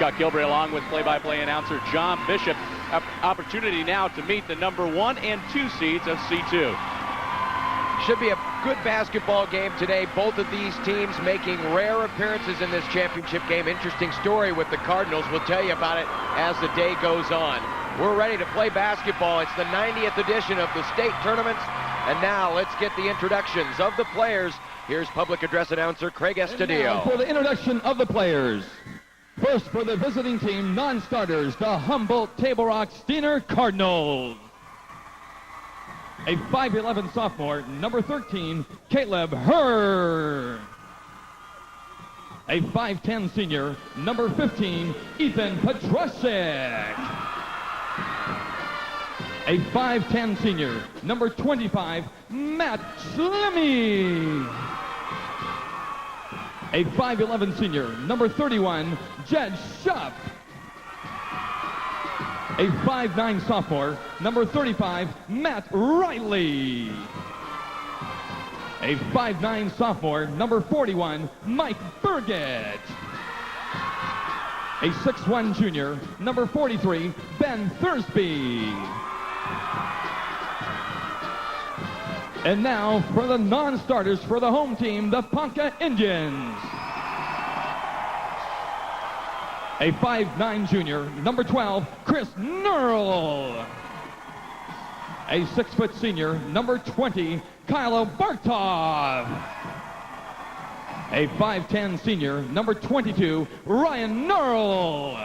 Scott Gilbert along with play-by-play announcer John Bishop. Opportunity now to meet the number 1 and 2 seeds of C-2. Should be a good basketball game today. Both of these teams making rare appearances in this championship game. Interesting story with the Cardinals. We'll tell you about it as the day goes on. We're ready to play basketball. It's the 90th edition of the state tournaments. And now let's get the introductions of the players. Here's public address announcer Craig Estudillo. For the introduction of the players. First for the visiting team, non-starters, the Humboldt Table Rock Steiner Cardinals. A 5'11 sophomore, number 13, Caleb Herr. A 5'10 senior, number 15, Ethan Petrusek. A 5'10 senior, number 25, Matt Slimmy. A 5'11 senior, number 31, Jed Schupp. A 5'9 sophomore, number 35, Matt Riley. A 5'9 sophomore, number 41, Mike Burgett. A 6'1 junior, number 43, Ben Thursby. And now for the non-starters for the home team, the Ponca Indians. A 5'9 junior, number 12, Chris Nurl. A 6' senior, number 20, Kylo Bartov. A 5'10 senior, number 22, Ryan Nurl.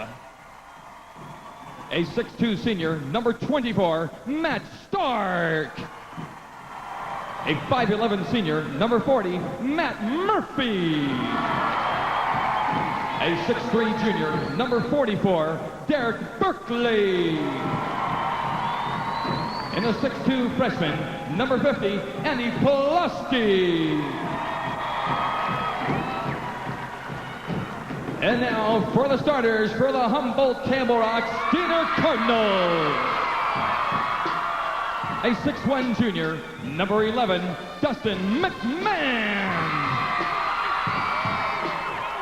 A 6'2 senior, number 24, Matt Stark. A 5'11 senior, number 40, Matt Murphy. A 6'3 junior, number 44, Derek Berkeley. And a 6'2 freshman, number 50, Andy Pulaski. And now for the starters for the Humboldt Table Rock Steiner Cardinals. A 6'1 junior, number 11, Dustin McMahon.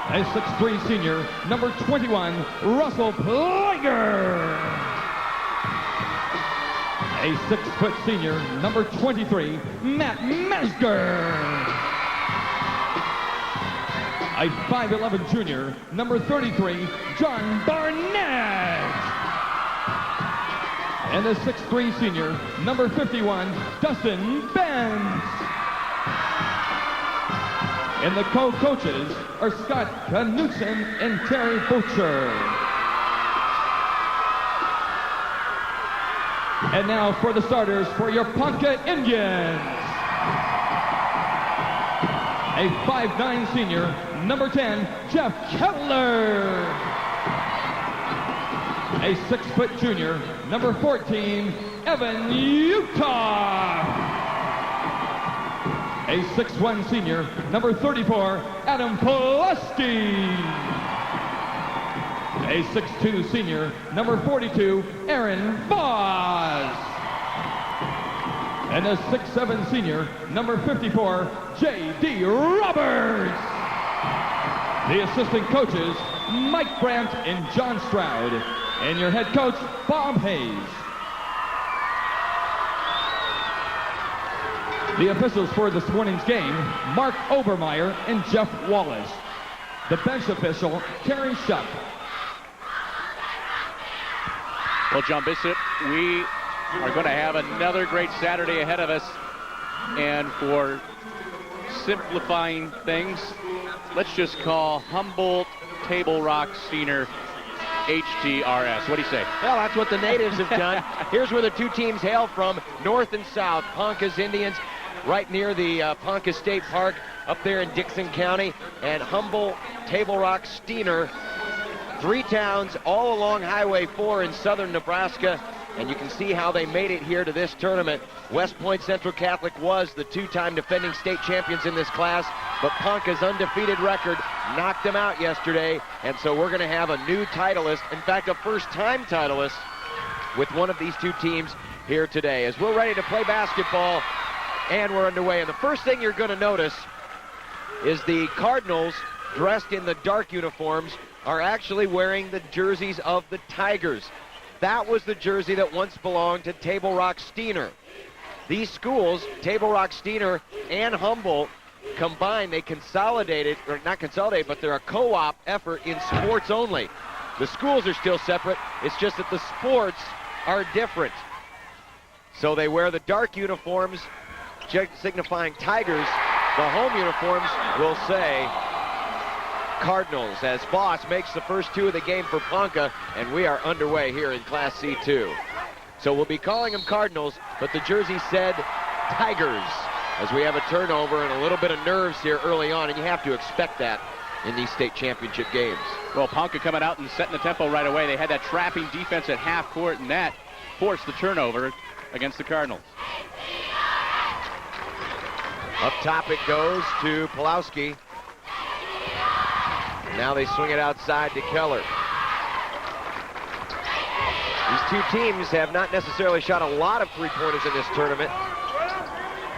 A 6'3 senior, number 21, Russell Plager. A 6' senior, number 23, Matt Mesger. A 5'11 junior, number 33, John Barnett. And a 6'3 senior, number 51, Dustin Benz. And the co-coaches are Scott Knutson and Terry Butcher. And now for the starters for your Ponca Indians. A 5'9 senior, number 10, Jeff Kettler. A 6' junior, number 14, Evan Utah. A 6'1 senior, number 34, Adam Pulaski. A 6'2 senior, number 42, Aaron Voss. And a 6'7 senior, number 54, J.D. Roberts. The assistant coaches, Mike Brandt and John Stroud. And your head coach, Bob Hayes. The officials for this morning's game, Mark Obermeyer and Jeff Wallace. The bench official, Terry Shupp. Well, John Bishop, we are going to have another great Saturday ahead of us. And for simplifying things, let's just call Humboldt Table Rock Steiner HTRS. What do you say? Well, that's what the natives have done. Here's where the two teams hail from, north and south. Ponca's Indians, right near the Ponca State Park, up there in Dixon County, and Humboldt Table Rock Steiner. 3 towns all along Highway 4 in southern Nebraska, and you can see how they made it here to this tournament. West Point Central Catholic was the 2-time defending state champions in this class, but Ponca's undefeated record knocked them out yesterday, and so we're going to have a new titleist, in fact, a first-time titleist with one of these two teams here today. As we're ready to play basketball, and we're underway, and the first thing you're going to notice is the Cardinals dressed in the dark uniforms are actually wearing the jerseys of the Tigers. That was the jersey that once belonged to Table Rock Steiner. These schools, Table Rock Steiner and Humboldt, combined, they consolidated, or not consolidated, but they're a co-op effort in sports only. The schools are still separate. It's just that the sports are different. So they wear the dark uniforms, signifying Tigers. The home uniforms will say Cardinals, as Voss makes the first two of the game for Ponca, and we are underway here in Class C2. So we'll be calling them Cardinals, but the jersey said Tigers, as we have a turnover and a little bit of nerves here early on, and you have to expect that in these state championship games. Well, Ponca coming out and setting the tempo right away. They had that trapping defense at half court, and that forced the turnover against the Cardinals. Up top it goes to Pulowski. Now they swing it outside to Keller. These two teams have not necessarily shot a lot of three-pointers in this tournament.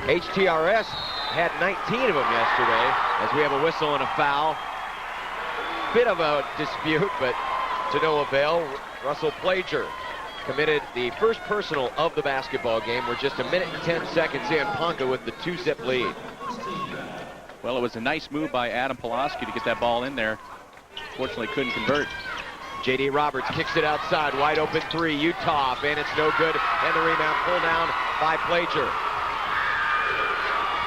HTRS had 19 of them yesterday, as we have a whistle and a foul. Bit of a dispute, but to no avail. Russell Plager committed the first personal of the basketball game. We're just a minute and 10 seconds in. Ponca with the 2-zip lead. Well, it was a nice move by Adam Pulaski to get that ball in there. Fortunately, couldn't convert. J.D. Roberts kicks it outside. Wide open three. Utah, and it's no good. And the rebound pulled down by Plager.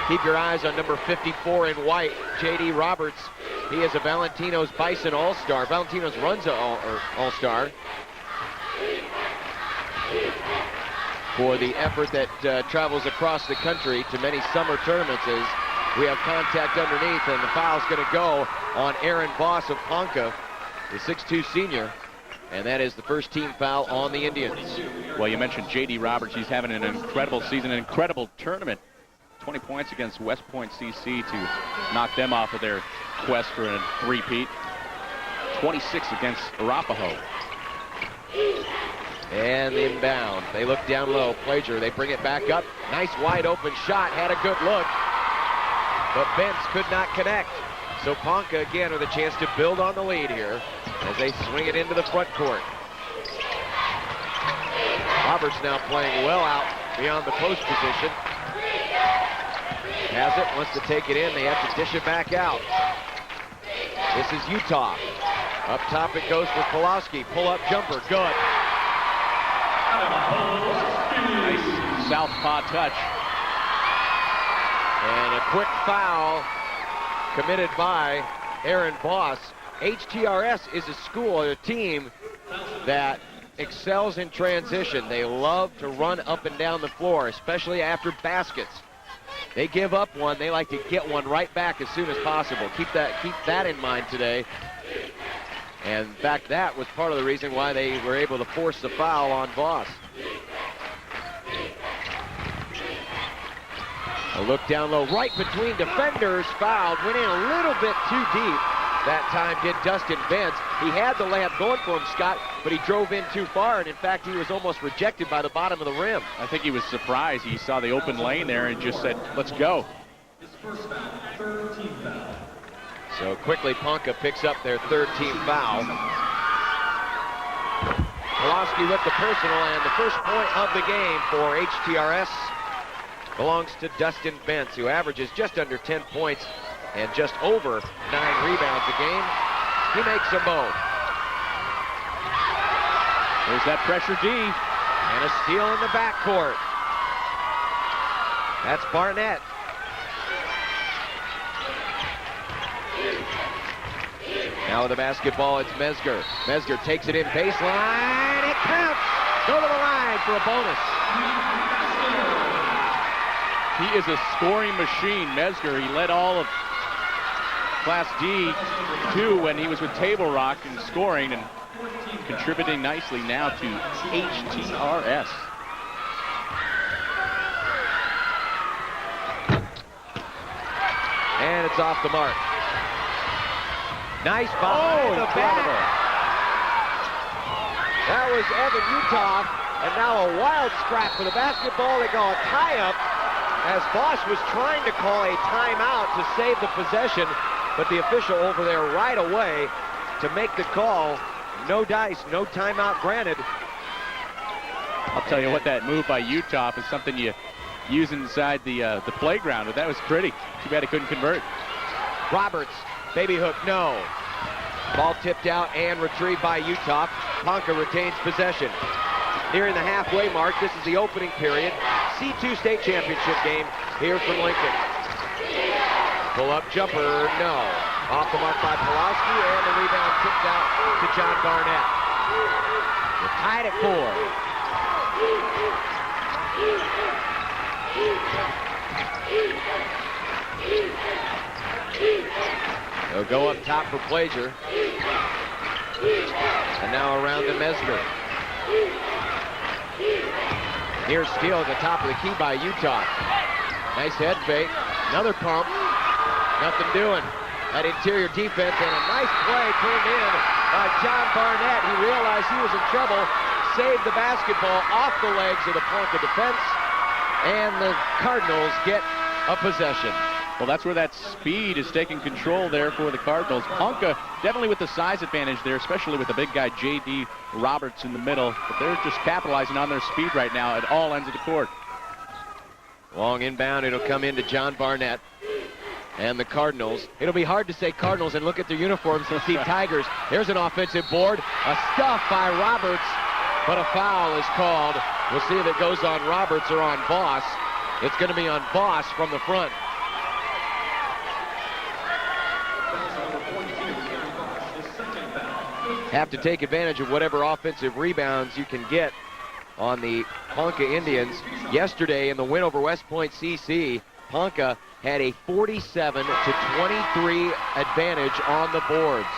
Keep your eyes on number 54 in white, J.D. Roberts. He is a Valentino's Bison All-Star. Valentino's runs an All-Star for the effort that travels across the country to many summer tournaments. Is we have contact underneath, and the foul's going to go on Aaron Voss of Ponca, the 6'2 senior, and that is the first team foul on the Indians. Well, you mentioned J.D. Roberts. He's having an incredible season, an incredible tournament. 20 points against West Point CC to knock them off of their quest for a three-peat. 26 against Arapahoe. And the inbound. They look down low. Plager, they bring it back up. Nice wide open shot. Had a good look. But Bentz could not connect. So Ponca again with a chance to build on the lead here as they swing it into the front court. Roberts now playing well out beyond the post position. Has it, wants to take it in. They have to dish it back out. This is Utah. Up top it goes for Pulowski. Pull-up jumper, good. Nice southpaw touch. And a quick foul committed by Aaron Voss. HTRS is a school, a team that excels in transition. They love to run up and down the floor, especially after baskets. They give up one, they like to get one right back as soon as possible. Keep that in mind today. And in fact, that was part of the reason why they were able to force the foul on Voss. A look down low, right between defenders, fouled, went in a little bit too deep. That time did Dustin Bentz. He had the layup going for him, Scott, but he drove in too far, and in fact, he was almost rejected by the bottom of the rim. I think he was surprised. He saw the open lane there and just said, let's go. So quickly, Ponca picks up their third team foul. Pulaski with the personal, and the first point of the game for HTRS belongs to Dustin Bentz, who averages just under 10 points and just over 9 rebounds a game. He makes them both. There's that pressure D. And a steal in the backcourt. That's Barnett. Now with the basketball, it's Mesger. Mesger takes it in baseline. It counts. Go to the line for a bonus. He is a scoring machine, Mesger. He led all of Class D2 when he was with Table Rock in scoring and contributing nicely now to HTRS. And it's off the mark. Nice behind the back. That was Evan Utah, and now a wild scrap for the basketball. They go a tie-up as Voss was trying to call a timeout to save the possession, but the official over there right away to make the call. No dice, no timeout granted. I'll tell you what, that move by Utah is something you use inside the playground, but that was pretty. Too bad he couldn't convert. Roberts, baby hook, no. Ball tipped out and retrieved by Utah. Ponca retains possession. Nearing the halfway mark, this is the opening period. C-2 state championship game here from Lincoln. Pull-up jumper, no. Off the mark by Pulaski, and the rebound tipped out to John Barnett. We're tied at 4. They'll go up top for Plager. And now around to Mesner. Near steal at the top of the key by Utah. Nice head fake. Another pump. Nothing doing. That interior defense, and a nice play turned in by John Barnett. He realized he was in trouble. Saved the basketball off the legs of the Ponca defense. And the Cardinals get a possession. Well, that's where that speed is taking control there for the Cardinals. Ponca definitely with the size advantage there, especially with the big guy J.D. Roberts in the middle. But they're just capitalizing on their speed right now at all ends of the court. Long inbound, it'll come into John Barnett. And the Cardinals. It'll be hard to say Cardinals and look at their uniforms and see Tigers. There's an offensive board. A stuff by Roberts, but a foul is called. We'll see if it goes on Roberts or on Voss. It's going to be on Voss from the front. Have to take advantage of whatever offensive rebounds you can get on the Ponca Indians. Yesterday in the win over West Point CC, Ponca had a 47-23 advantage on the boards.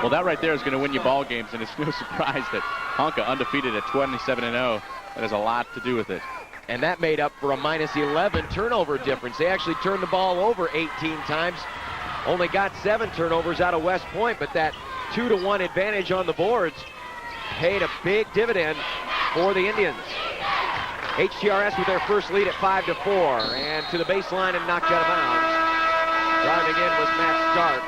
Well, that right there is going to win you ball games, and it's no surprise that Ponca undefeated at 27-0. That has a lot to do with it. And that made up for a -11 turnover difference. They actually turned the ball over 18 times. Only got 7 turnovers out of West Point, but that 2-1 advantage on the boards paid a big dividend for the Indians. HTRS with their first lead at 5-4, and to the baseline and knocked out of bounds. Driving in was Matt Stark.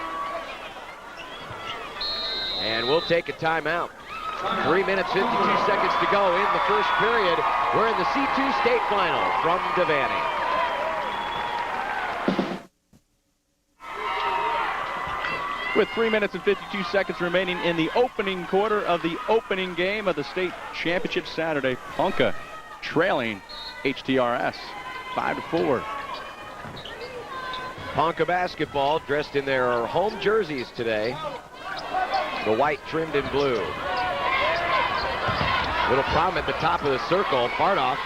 And we'll take a timeout. 3 minutes, 52 seconds to go in the first period. We're in the C2 state final from Devaney. With 3 minutes and 52 seconds remaining in the opening quarter of the opening game of the state championship Saturday, Ponca trailing HTRS 5-4. Ponca basketball dressed in their home jerseys today. The white trimmed in blue. Little problem at the top of the circle. Bardoff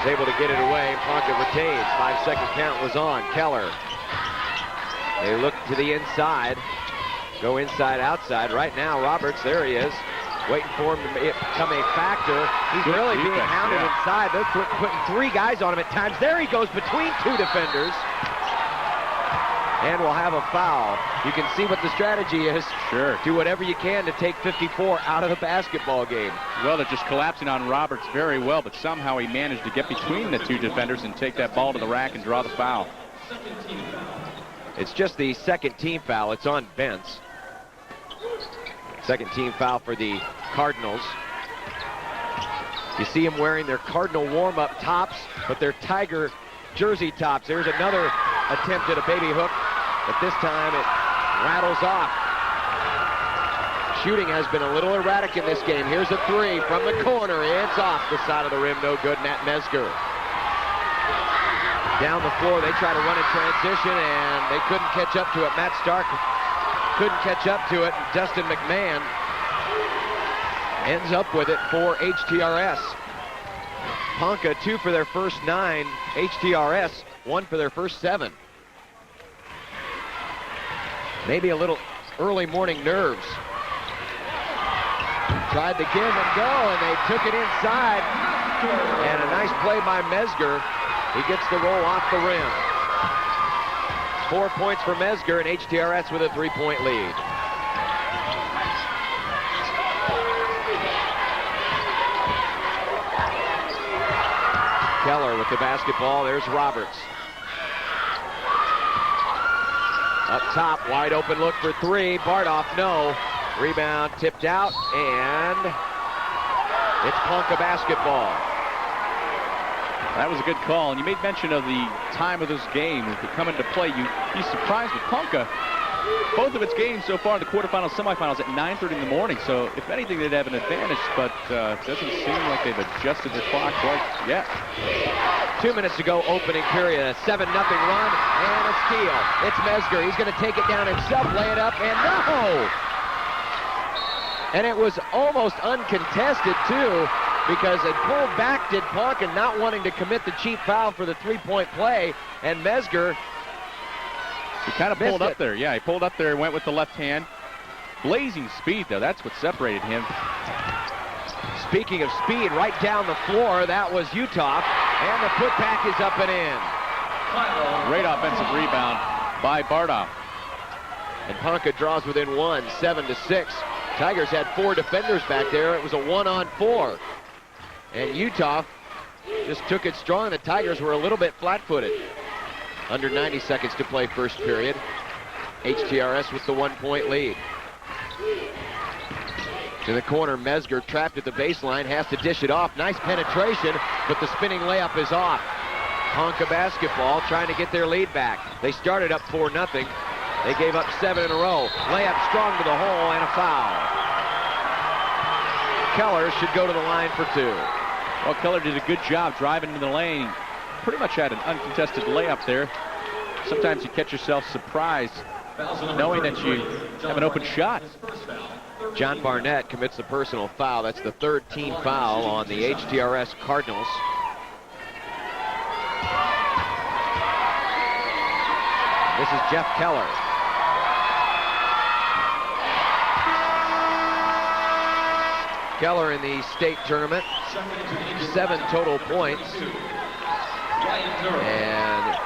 is able to get it away. Ponca retains. 5-second count was on. Keller. They look to the inside. Go inside, outside. Right now, Roberts, there he is. Waiting for him to become a factor. He's Good really being defense, hounded inside. They're putting 3 guys on him at times. There he goes between 2 defenders. And we'll have a foul. You can see what the strategy is. Sure. Do whatever you can to take 54 out of the basketball game. Well, they're just collapsing on Roberts very well, but somehow he managed to get between the 2 defenders and take that ball to the rack and draw the foul. It's just the second team foul. It's on Bentz. Second team foul for the Cardinals. You see them wearing their Cardinal warm-up tops, but they're Tiger jersey tops. There's another attempt at a baby hook, but this time it rattles off. Shooting has been a little erratic in this game. Here's a 3 from the corner. It's off the side of the rim. No good. Nat Mesger. Down the floor, they try to run in transition, and they couldn't catch up to it. Matt Stark couldn't catch up to it. Dustin McMahon ends up with it for HTRS. Ponca 2 for their first 9. HTRS 1 for their first 7. Maybe a little early morning nerves. Tried to give and go, and they took it inside. And a nice play by Mesger. He gets the roll off the rim. 4 points for Mesger, and HTRS with a 3-point lead. Keller with the basketball. There's Roberts. Up top, wide open look for three. Bardoff, no. Rebound tipped out, and it's Ponca basketball. That was a good call, and you made mention of the time of this game. If it come into play, you'd be surprised with Ponca. Both of its games so far, the quarterfinals, semifinals at 9:30 in the morning. So if anything, they'd have an advantage, but it doesn't seem like they've adjusted their clock quite yet. 2 minutes to go, opening period. A 7-0 run and a steal. It's Mesger. He's going to take it down himself, lay it up, and no! And it was almost uncontested, too, because it pulled back, did Ponca, not wanting to commit the cheap foul for the three-point play, and Mesger... He kind of pulled up there. Yeah, he pulled up there and went with the left hand. Blazing speed, though. That's what separated him. Speaking of speed, right down the floor, that was Utah. And the putback is up and in. Great offensive rebound by Bardoff. And Ponca draws within one, 7-6. Tigers had 4 defenders back there. It was a 1-on-4. And Utah just took it strong. The Tigers were a little bit flat-footed. Under 90 seconds to play first period. HTRS with the 1-point lead. To the corner, Mesger trapped at the baseline, has to dish it off. Nice penetration, but the spinning layup is off. Ponca basketball trying to get their lead back. They started up 4-0. They gave up 7 in a row. Layup strong to the hole and a foul. Keller should go to the line for 2. Well, Keller did a good job driving into the lane. Pretty much had an uncontested layup there. Sometimes you catch yourself surprised knowing that you have an open shot. John Barnett commits the personal foul. That's the 3rd team foul on the HTRS Cardinals. This is Jeff Keller. Keller in the state tournament, 7 total points. And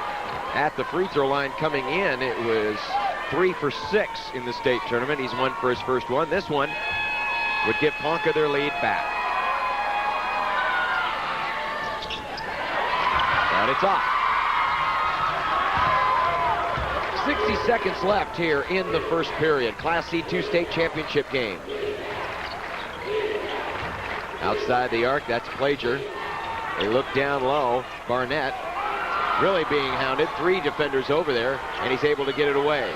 at the free throw line coming in, it was 3 for 6 in the state tournament. He's 1 for his first one. This one would give Ponca their lead back. And it's off. 60 seconds left here in the first period. Class C-2 state championship game. Outside the arc, that's Plager. They look down low. Barnett really being hounded. 3 defenders over there, and he's able to get it away.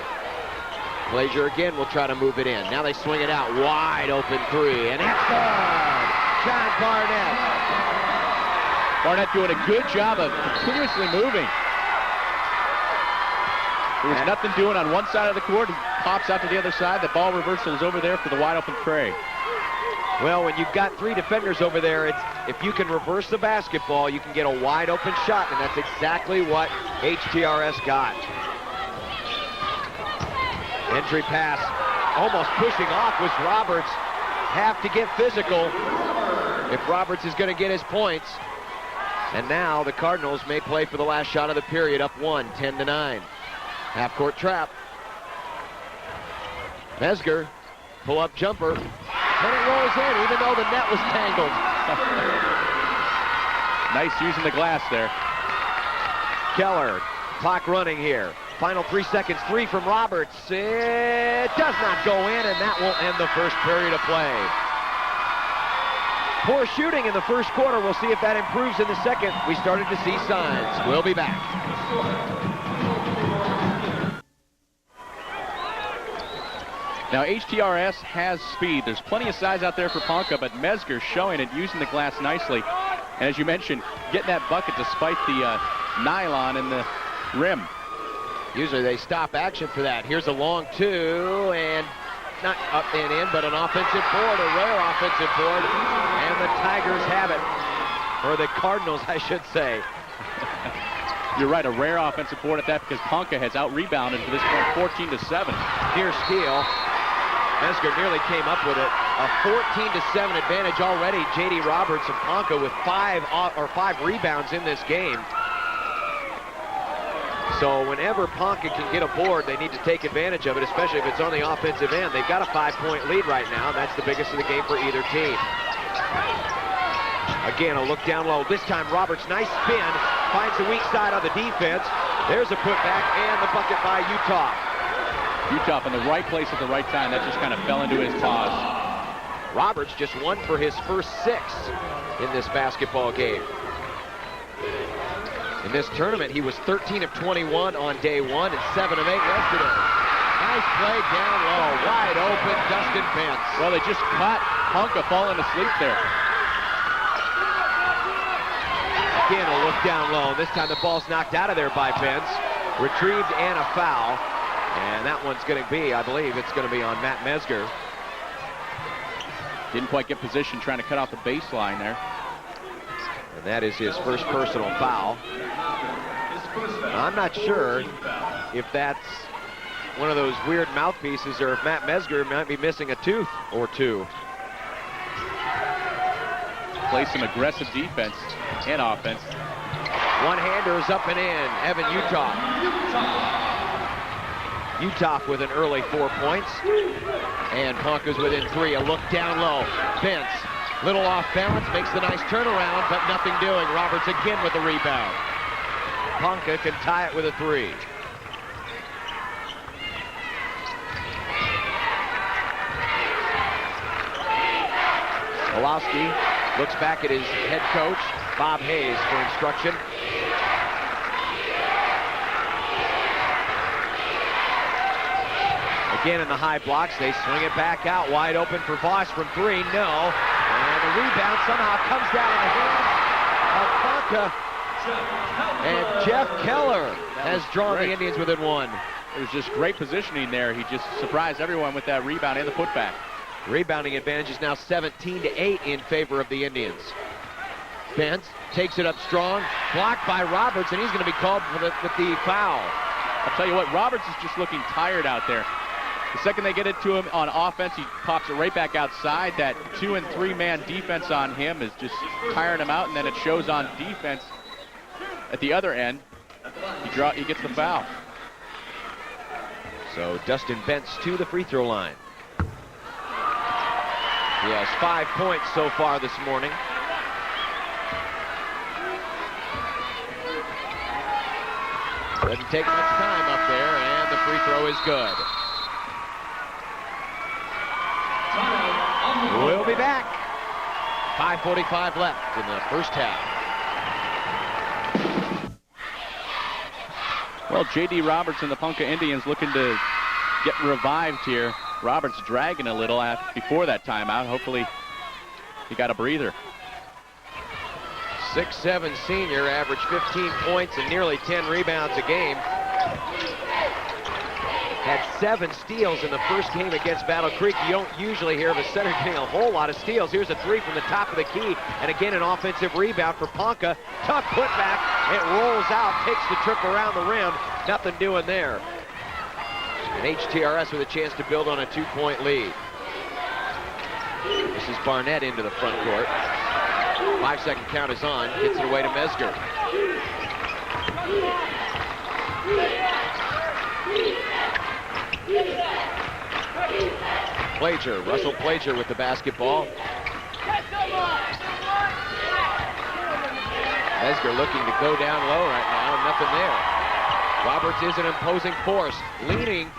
Plager again will try to move it in. Now they swing it out. Wide open 3, and it's good! John Barnett. Barnett doing a good job of continuously moving. There was nothing doing on one side of the court. He pops out to the other side. The ball reversal is over there for the wide open Craig. Well, when you've got 3 defenders over there, if you can reverse the basketball, you can get a wide open shot, and that's exactly what HTRS got. Entry pass, almost pushing off was Roberts. Have to get physical if Roberts is going to get his points. And now the Cardinals may play for the last shot of the period, up 1, 10-9. Half-court trap. Mesger, pull-up jumper. And it rolls in, even though the net was tangled. Nice using the glass there. Keller, clock running here. Final 3 seconds, 3 from Roberts. It does not go in, and that will end the first period of play. Poor shooting in the first quarter. We'll see if that improves in the second. We started to see signs. We'll be back. Now, HTRS has speed. There's plenty of size out there for Ponca, but Mesger showing it, using the glass nicely. And as you mentioned, getting that bucket despite the nylon in the rim. Usually they stop action for that. Here's a long 2, and not up and in, but an offensive board, a rare offensive board. And the Tigers have it. Or the Cardinals, I should say. You're right, a rare offensive board at that, because Ponca has out-rebounded to this point 14-7. Near steal. Mesger nearly came up with it. A 14-7 advantage already. J.D. Roberts and Ponca with 5 rebounds in this game. So whenever Ponca can get a board, they need to take advantage of it, especially if it's on the offensive end. They've got a 5-point lead right now, and that's the biggest of the game for either team. Again, a look down low. This time Roberts, nice spin, finds the weak side of the defense. There's a putback and the bucket by Utah. Utah in the right place at the right time. That just kind of fell into his paws. Roberts just won for his first 6 in this basketball game. In this tournament, he was 13 of 21 on day 1 and 7 of 8 yesterday. Nice play down low, wide open, Dustin Bentz. Well, they just caught Ponca falling asleep there. Again, a look down low. This time the ball's knocked out of there by Bentz. Retrieved and a foul. And that one's going to be, I believe, it's going to be on Matt Mesger. Didn't quite get position, trying to cut off the baseline there. And that is his first personal foul. I'm not sure if that's one of those weird mouthpieces or if Matt Mesger might be missing a tooth or two. Play some aggressive defense and offense. One-handers up and in. Evan Utah. Utah with an early 4 points. And Ponca's within 3. A look down low. Bentz, little off balance, makes the nice turnaround, but nothing doing. Roberts again with the rebound. Ponca can tie it with a 3. Pulowski looks back at his head coach, Bob Hayes, for instruction. Again in the high blocks, they swing it back out, wide open for Voss from 3, no. And the rebound somehow comes down in the hands of Ponca. And Jeff Keller has drawn the Indians within 1. It was just great positioning there. He just surprised everyone with that rebound and the putback. Rebounding advantage is now 17-8 in favor of the Indians. Bentz takes it up strong, blocked by Roberts, and he's going to be called with the foul. I'll tell you what, Roberts is just looking tired out there. The second they get it to him on offense, he pops it right back outside. That 2- and 3-man defense on him is just tiring him out, and then it shows on defense at the other end. He gets the foul. So Dustin Bentz to the free throw line. He has 5 points so far this morning. Doesn't take much time up there, and the free throw is good. We'll be back. 5:45 left in the first half. Well, J.D. Roberts and the Ponca Indians looking to get revived here. Roberts dragging a little before that timeout. Hopefully he got a breather. 6'7" senior, averaged 15 points and nearly 10 rebounds a game. Had 7 steals in the first game against Battle Creek. You don't usually hear of a center getting a whole lot of steals. Here's a 3 from the top of the key. And again, an offensive rebound for Ponca. Tough putback. It rolls out, takes the trip around the rim. Nothing doing there. And HTRS with a chance to build on a 2-point lead. This is Barnett into the front court. 5-second count is on. Gets it away to Mesger. Plager, Russell Plager with the basketball. Mesger looking to go down low right now. Nothing there. Roberts is an imposing force. Leaning,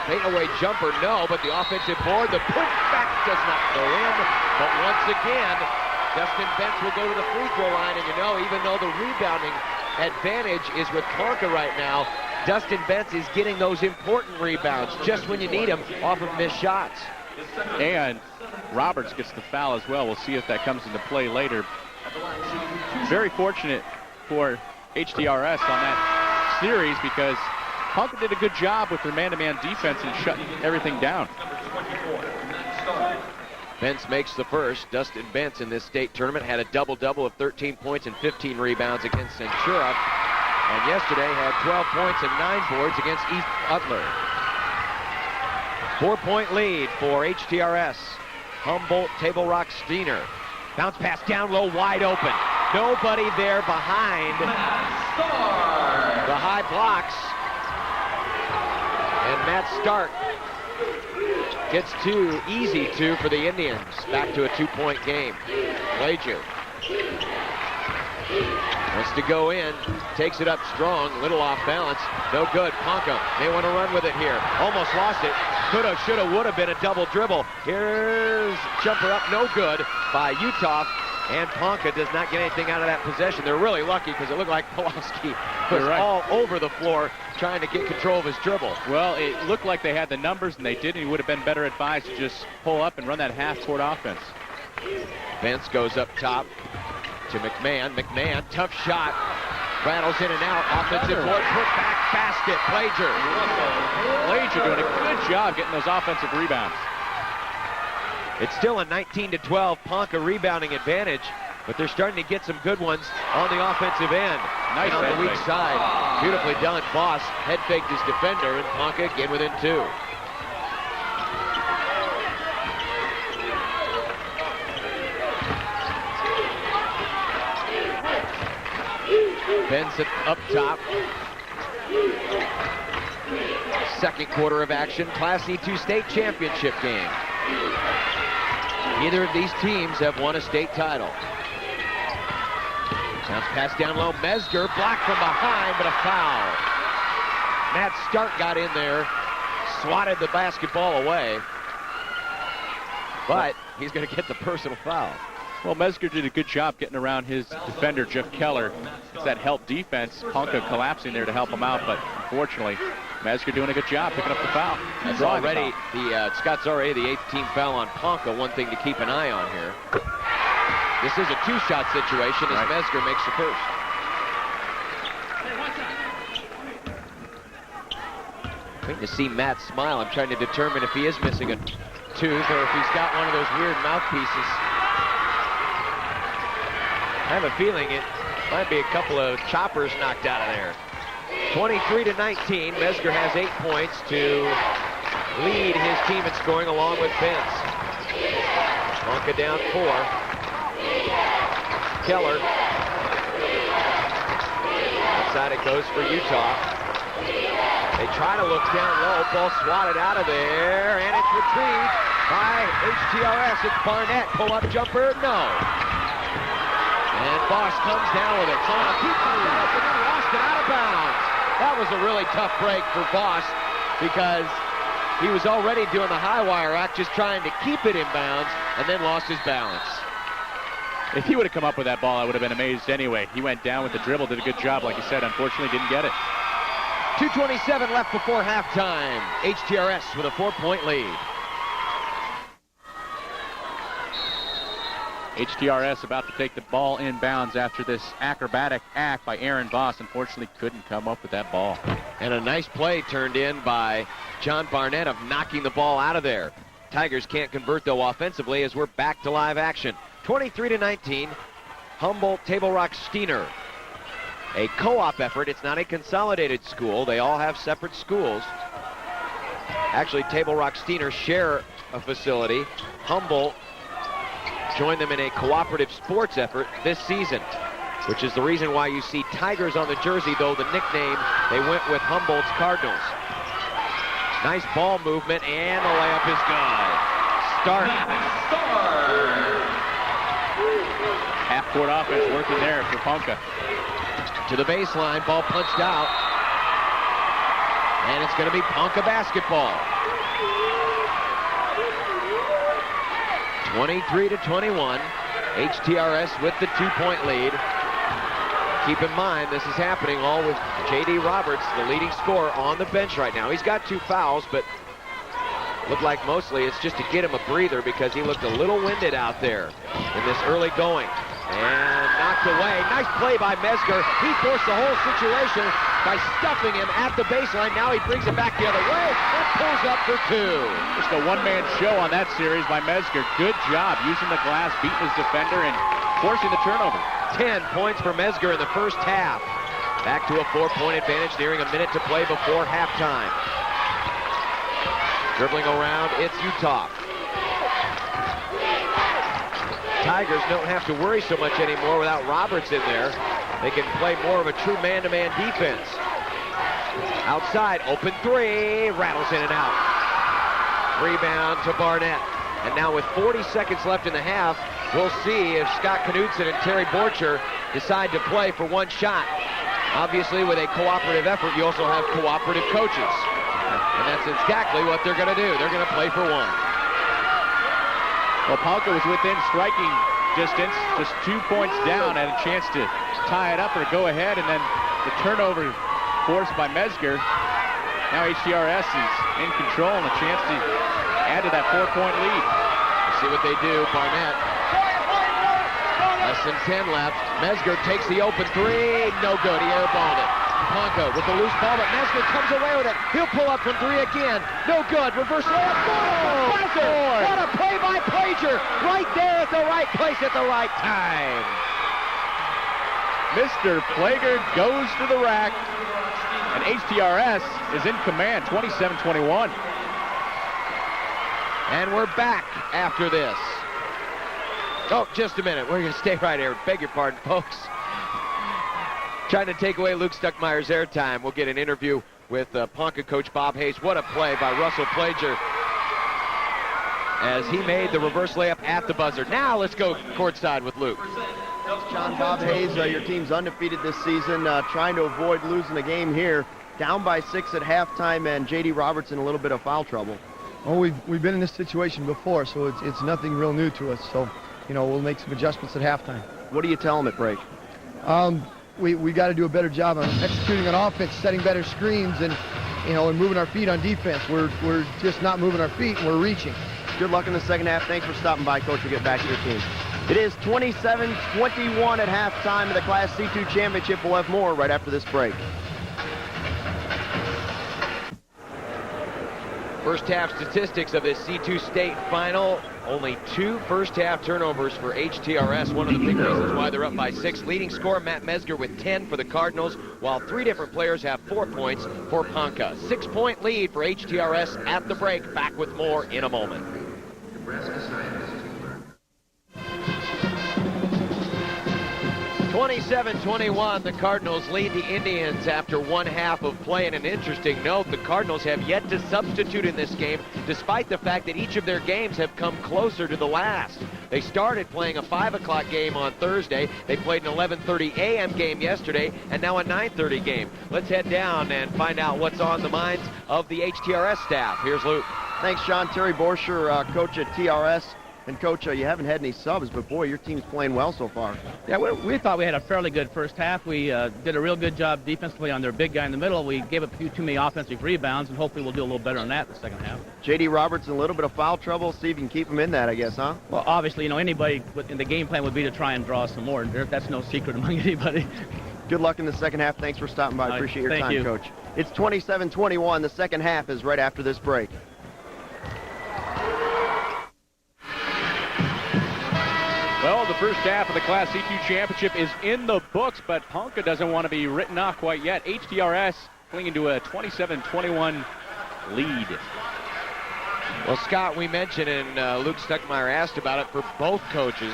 fadeaway jumper, no, but the offensive board, the putback does not go in. But once again, Dustin Bentz will go to the free throw line, and you know, even though the rebounding advantage is with Ponca right now, Dustin Bentz is getting those important rebounds just when you need them off of missed shots. And Roberts gets the foul as well. We'll see if that comes into play later. Very fortunate for HTRS on that series because Ponca did a good job with their man-to-man defense and shutting everything down. Bentz makes the first. Dustin Bentz in this state tournament had a double-double of 13 points and 15 rebounds against Centura. And yesterday had 12 points and 9 boards against East Butler. 4-point lead for HTRS. Humboldt, Table Rock, Steiner. Bounce pass down low, wide open. Nobody there behind the high blocks. And Matt Stark gets 2, easy 2 for the Indians. Back to a 2-point game. Plager. Wants to go in, takes it up strong, little off balance, no good. Ponca may want to run with it here. Almost lost it. Coulda, shoulda, woulda been a double dribble. Here's jumper up, no good by Utah. And Ponca does not get anything out of that possession. They're really lucky because it looked like Pulaski was all over the floor trying to get control of his dribble. Well, it looked like they had the numbers, and they did, and he would have been better advised to just pull up and run that half-court offense. Vince goes up top to McMahon. McMahon, tough shot. Rattles in and out. Offensive board, put back basket. Plager. Plager doing a good job getting those offensive rebounds. It's still a 19-12 Ponca rebounding advantage, but they're starting to get some good ones on the offensive end. Nice on the weak fake. side. Beautifully done. Voss head faked his defender, and Ponca again within 2. Benson up top. Second quarter of action. Class C-2 state championship game. Neither of these teams have won a state title. Bounce pass down low. Mesger blocked from behind, but a foul. Matt Stark got in there, swatted the basketball away, but he's going to get the personal foul. Well, Mesger did a good job getting around his defender, Jeff Keller. It's that help defense. Ponca collapsing there to help him out, but unfortunately, Mesger doing a good job picking up the foul. That's already Scott's already the 8th team foul on Ponca. One thing to keep an eye on here. This is a 2-shot situation as Mesger makes the first. Waiting to see Matt smile. I'm trying to determine if he is missing a tooth or if he's got one of those weird mouthpieces. I have a feeling it might be a couple of choppers knocked out of there. 23-19. Mesger has 8 points to lead his team in scoring along with Vince. Ponca down 4. Keller. Outside it goes for Utah. They try to look down low. Ball swatted out of there, and it's retrieved by HTRS. It's Barnett. Pull-up jumper, no. And Bosch comes down with it. So keeps it up and then lost it out of bounds. That was a really tough break for Bosch because he was already doing the high wire act, just trying to keep it in bounds, and then lost his balance. If he would have come up with that ball, I would have been amazed anyway. He went down with the dribble, did a good job, like you said. Unfortunately, didn't get it. 2:27 left before halftime. HTRS with a 4-point lead. HTRS about to take the ball inbounds after this acrobatic act by Aaron Voss. Unfortunately, couldn't come up with that ball. And a nice play turned in by John Barnett of knocking the ball out of there. Tigers can't convert, though, offensively as we're back to live action. 23-19, Humboldt Table Rock Steiner. A co-op effort. It's not a consolidated school. They all have separate schools. Actually, Table Rock Steiner share a facility. Humboldt joined them in a cooperative sports effort this season, which is the reason why you see Tigers on the jersey, though the nickname they went with Humboldt's Cardinals. Nice ball movement, and the layup is good. Stark. Half-court offense working there for Ponca. To the baseline, ball punched out. And it's going to be Ponca basketball. 23-21. HTRS with the 2-point lead. Keep in mind, this is happening all with J.D. Roberts, the leading scorer, on the bench right now. He's got 2 fouls, but looked like mostly it's just to get him a breather because he looked a little winded out there in this early going. And knocked away. Nice play by Mesger. He forced the whole situation by stuffing him at the baseline. Now he brings it back the other way and pulls up for 2. Just a one-man show on that series by Mesger. Good job using the glass, beating his defender, and forcing the turnover. 10 points for Mesger in the first half. Back to a 4-point advantage, nearing a minute to play before halftime. Dribbling around, it's Utah. Tigers don't have to worry so much anymore without Roberts in there. They can play more of a true man-to-man defense. Outside, open 3, rattles in and out. Rebound to Barnett. And now with 40 seconds left in the half, we'll see if Scott Knudsen and Terry Borcher decide to play for one shot. Obviously, with a cooperative effort, you also have cooperative coaches. And that's exactly what they're going to do. They're going to play for one. Well, Ponca was within striking distance, just 2 points down, had a chance to tie it up or go ahead, and then the turnover forced by Mesger. Now HTRS is in control and a chance to add to that 4-point lead. Let's see what they do. Barnett. Less than 10 left. Mesger takes the open three. No good. He airballed it. Ponca with the loose ball, but Mesger comes away with it. He'll pull up from three again. No good. Reverse layup. Goal! What a play by Plager. Right there at the right place at the right time. Mr. Plager goes to the rack, and HTRS is in command, 27-21. And we're back after this. Oh, just a minute. We're going to stay right here. Beg your pardon, folks. Trying to take away Luke Stuckmeyer's airtime. We'll get an interview with Ponca coach Bob Hayes. What a play by Russell Plager as he made the reverse layup at the buzzer. Now let's go courtside with Luke. John, Bob Hayes, your team's undefeated this season, trying to avoid losing the game here. Down by 6 at halftime, and J.D. Roberts in a little bit of foul trouble. Well, we've been in this situation before, so it's nothing real new to us. So, we'll make some adjustments at halftime. What do you tell them at break? We got to do a better job on executing on offense, setting better screens, and and moving our feet on defense. We're just not moving our feet, and we're reaching. Good luck in the second half. Thanks for stopping by, Coach. We'll get back to your team. It is 27-21 at halftime of the Class C2 Championship. We'll have more right after this break. First half statistics of this C2 state final. Only 2 first half turnovers for HTRS. One of the big reasons why they're up by 6. Leading scorer Matt Mesger with 10 for the Cardinals, while 3 different players have 4 points for Ponca. 6-point lead for HTRS at the break. Back with more in a moment. 27-21, the Cardinals lead the Indians after one half of play. And an interesting note, the Cardinals have yet to substitute in this game, despite the fact that each of their games have come closer to the last. They started playing a 5 o'clock game on Thursday. They played an 11:30 a.m. game yesterday, and now a 9:30 game. Let's head down and find out what's on the minds of the HTRS staff. Here's Luke. Thanks, John. Terry Borscher, coach at TRS. And, Coach, you haven't had any subs, but, boy, your team's playing well so far. Yeah, we thought we had a fairly good first half. We did a real good job defensively on their big guy in the middle. We gave up a few too many offensive rebounds, and hopefully we'll do a little better on that in the second half. J.D. Roberts in a little bit of foul trouble. See if you can keep him in that, I guess, huh? Well, obviously, anybody in the game plan would be to try and draw some more. That's no secret among anybody. Good luck in the second half. Thanks for stopping by. Appreciate your time, Coach. It's 27-21. The second half is right after this break. Well, the first half of the Class C2 Championship is in the books, but Ponca doesn't want to be written off quite yet. HTRS clinging to a 27-21 lead. Well, Scott, we mentioned, and Luke Stuckmeyer asked about it for both coaches,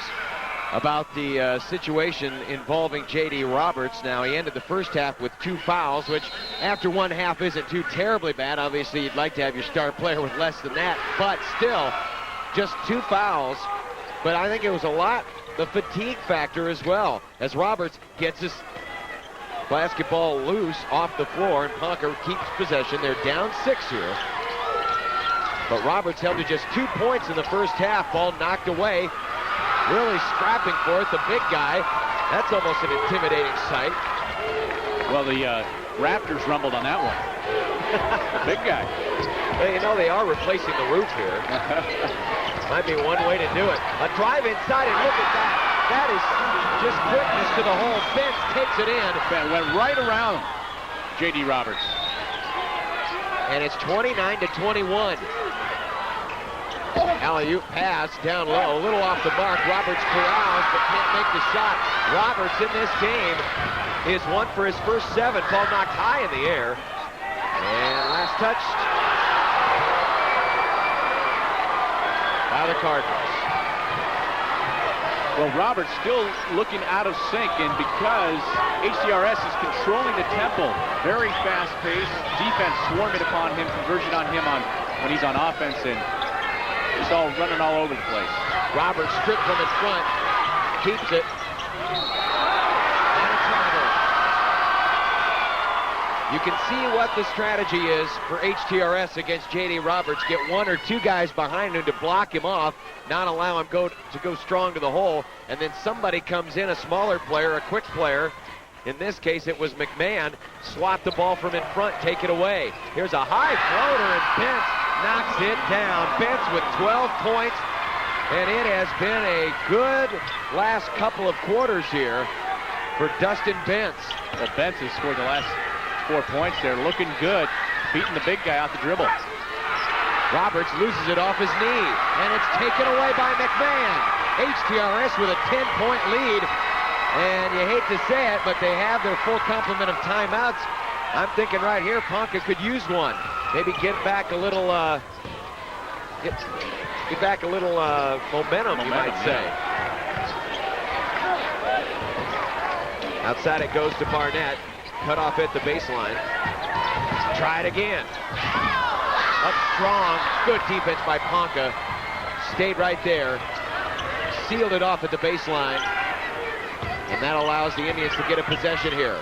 about the situation involving J.D. Roberts. Now, he ended the first half with 2 fouls, which after one half isn't too terribly bad. Obviously, you'd like to have your star player with less than that, but still, just 2 fouls. But I think it was a lot, the fatigue factor as well, as Roberts gets his basketball loose off the floor, and Ponca keeps possession. They're down 6 here. But Roberts held to just 2 points in the first half. Ball knocked away. Really scrapping for it, the big guy. That's almost an intimidating sight. Well, the Raptors rumbled on that one. The big guy. Well, they are replacing the roof here. Might be one way to do it. A drive inside, and look at that. That is just quickness to the hole. Benz takes it in. Ben went right around J.D. Roberts. And it's 29-21. Alley-oop pass down low, a little off the mark. Roberts corrals, but can't make the shot. Roberts in this game is 1 for his first 7. Ball knocked high in the air. And last touched by the Cardinals. Well, Roberts still looking out of sync, and because HTRS is controlling the tempo, very fast pace, defense swarming upon him, conversion on him when he's on offense, and just all running all over the place. Roberts stripped from in front, keeps it. You can see what the strategy is for HTRS against J.D. Roberts. Get 1 or 2 guys behind him to block him off, not allow him to go strong to the hole, and then somebody comes in, a smaller player, a quick player. In this case, it was McMahon. Swat the ball from in front, take it away. Here's a high floater, and Bentz knocks it down. Bentz with 12 points, and it has been a good last couple of quarters here for Dustin Bentz. Well, Bentz has scored the last 4 points there, looking good, beating the big guy out the dribble. Roberts loses it off his knee, and it's taken away by McMahon. HTRS with a 10-point lead, and you hate to say it, but they have their full complement of timeouts. I'm thinking right here, Ponca could use one. Maybe get back a little, momentum, you might say. Outside it goes to Barnett. Cut off at the baseline. Try it again. Up strong. Good defense by Ponca. Stayed right there. Sealed it off at the baseline. And that allows the Indians to get a possession here.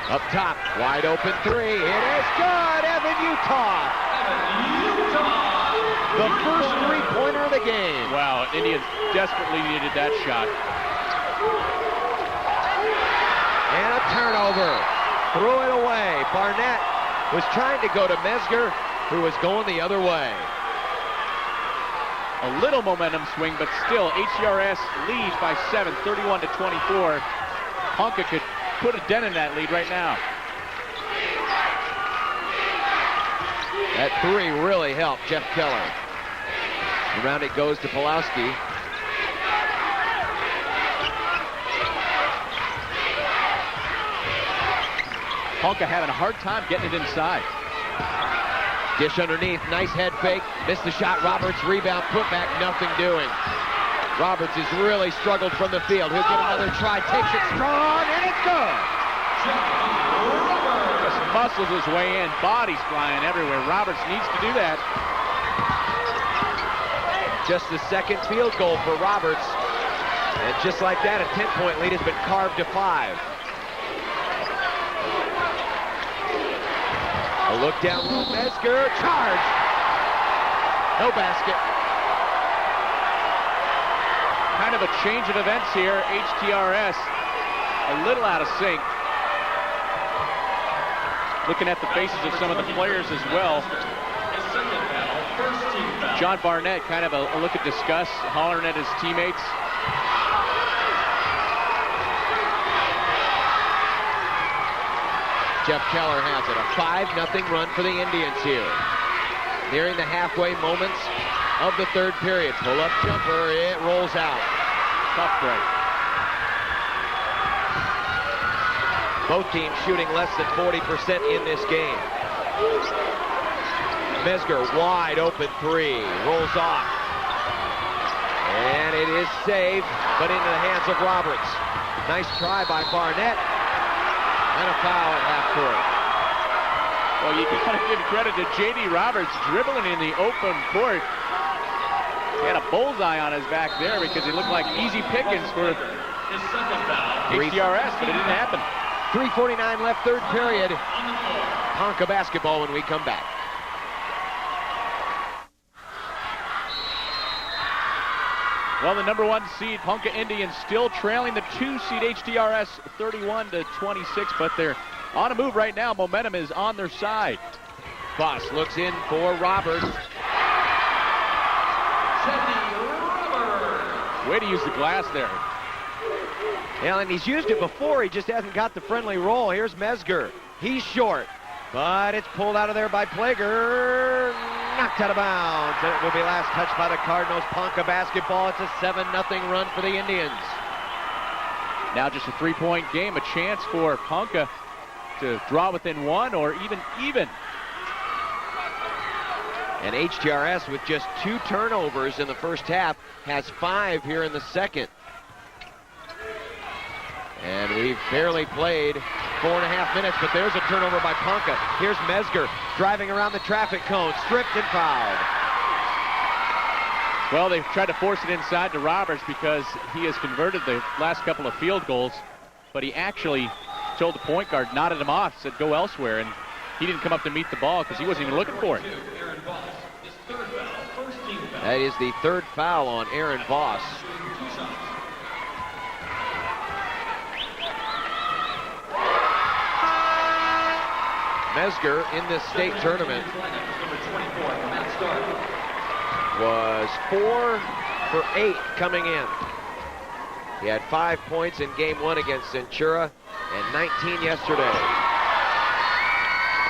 Up top. Wide open 3. It is good. Evan Utah. The first 3-pointer of the game. Wow, Indians desperately needed that shot. And a turnover. Threw it away. Barnett was trying to go to Mesger, who was going the other way. A little momentum swing, but still, HTRS leads by 7, 31-24. Ponca could put a dent in that lead right now. That 3 really helped Jeff Keller. Around it goes to Pulowski. Ponca having a hard time getting it inside. Dish underneath, nice head fake. Missed the shot, Roberts rebound, put back, nothing doing. Roberts has really struggled from the field. He'll get another try, takes it strong, and it's good. Just muscles his way in, bodies flying everywhere. Roberts needs to do that. Just the second field goal for Roberts. And just like that, a 10-point lead has been carved to 5. A look down low, Mesger, charge! No basket. Kind of a change of events here. HTRS a little out of sync. Looking at the faces of some of the players as well. John Barnett, kind of a look of disgust, hollering at his teammates. Jeff Keller has it. A 5-0 run for the Indians here. Nearing the halfway moments of the third period. Pull-up jumper, it rolls out. Tough break. Both teams shooting less than 40% in this game. Mesger, wide open 3, rolls off. And it is saved, but into the hands of Roberts. Nice try by Barnett. And a foul at half court. Well, you got to give credit to J.D. Roberts dribbling in the open court. He had a bullseye on his back there because he looked like easy pickings for HTRS, but it didn't happen. 3:49 left, third period. Ponca basketball when we come back. Well, the number 1 seed, Ponca Indians, still trailing the 2 seed HTRS 31-26, but they're on a move right now. Momentum is on their side. Boss looks in for Roberts. Way to use the glass there. Yeah, and he's used it before. He just hasn't got the friendly roll. Here's Mesger. He's short, but it's pulled out of there by Plager. Knocked out of bounds, and it will be last touched by the Cardinals. Ponca basketball. It's a 7-0 run for the Indians. Now just a 3-point game, a chance for Ponca to draw within 1 or even. And HTRS, with just 2 turnovers in the first half, has 5 here in the second. And we've barely played 4.5 minutes, but there's a turnover by Ponca. Here's Mesger driving around the traffic cone, stripped and fouled. Well, they've tried to force it inside to Roberts because he has converted the last couple of field goals, but he actually told the point guard, nodded him off, said go elsewhere, and he didn't come up to meet the ball because he wasn't even looking for it. That is the third foul on Aaron Voss. Mesger in this state tournament was 4 for 8 coming in. He had 5 points in game 1 against Centura and 19 yesterday.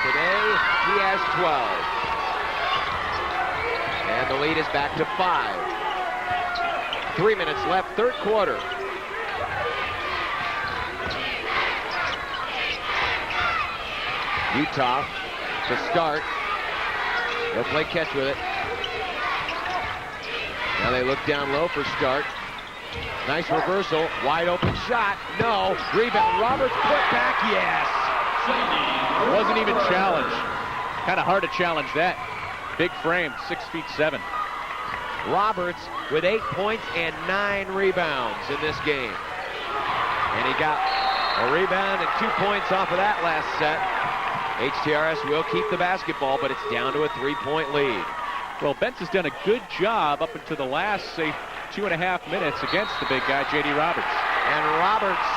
Today, he has 12. And the lead is back to 5. 3 minutes left, third quarter. Utah to start. They'll play catch with it. Now they look down low for start. Nice reversal, wide open shot, no. Rebound, Roberts, put back, yes. It wasn't even challenged. Kind of hard to challenge that. Big frame, 6'7". Roberts with 8 points and 9 rebounds in this game. And he got a rebound and 2 points off of that last set. HTRS will keep the basketball, but it's down to a 3-point lead. Well, Bentz has done a good job up until the last, say, 2.5 minutes against the big guy, J.D. Roberts. And Roberts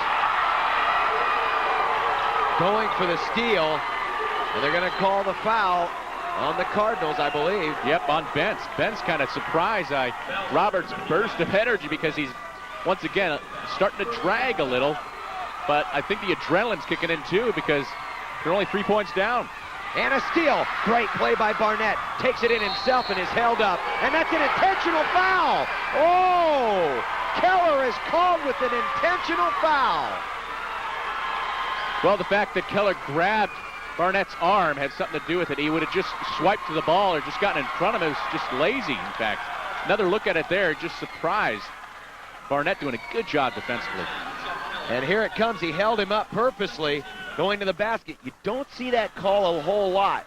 going for the steal, and they're going to call the foul on the Cardinals, I believe. Yep, on Bentz. Bentz kind of surprised by Roberts' burst of energy because he's, once again, starting to drag a little. But I think the adrenaline's kicking in, too, because they're only 3 points down. And a steal. Great play by Barnett. Takes it in himself and is held up. And that's an intentional foul. Oh! Keller is called with an intentional foul. Well, the fact that Keller grabbed Barnett's arm had something to do with it. He would have just swiped to the ball or just gotten in front of him. It was just lazy, in fact. Another look at it there, just surprised. Barnett doing a good job defensively. And here it comes. He held him up purposely, going to the basket. You don't see that call a whole lot.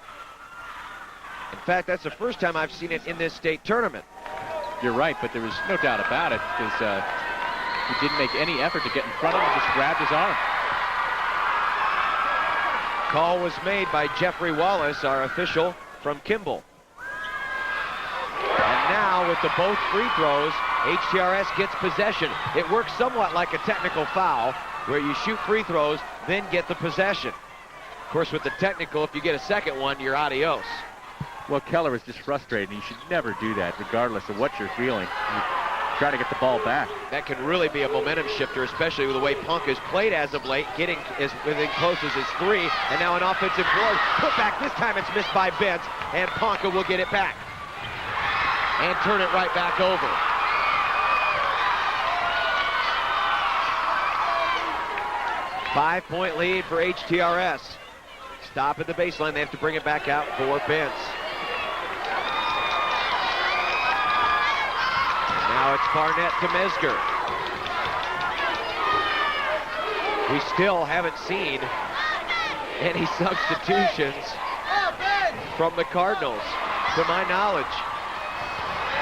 In fact, that's the first time I've seen it in this state tournament. You're right, but there was no doubt about it because he didn't make any effort to get in front of him, just grabbed his arm. Call was made by Jeffrey Wallace, our official from Kimball. And now with the both free throws, HTRS gets possession. It works somewhat like a technical foul where you shoot free throws, then get the possession. Of course, with the technical, if you get a second one, you're adios. Well, Keller was just frustrated. You should never do that, regardless of what you're feeling. You try to get the ball back. That can really be a momentum shifter, especially with the way Punk has played as of late, getting as within close as his 3, and now an offensive board. Put back, this time it's missed by Bentz, and Ponka will get it back. And turn it right back over. Five-point lead for HTRS. Stop at the baseline. They have to bring it back out for Bentz. Now it's Barnett to Mesger. We still haven't seen any substitutions from the Cardinals, to my knowledge.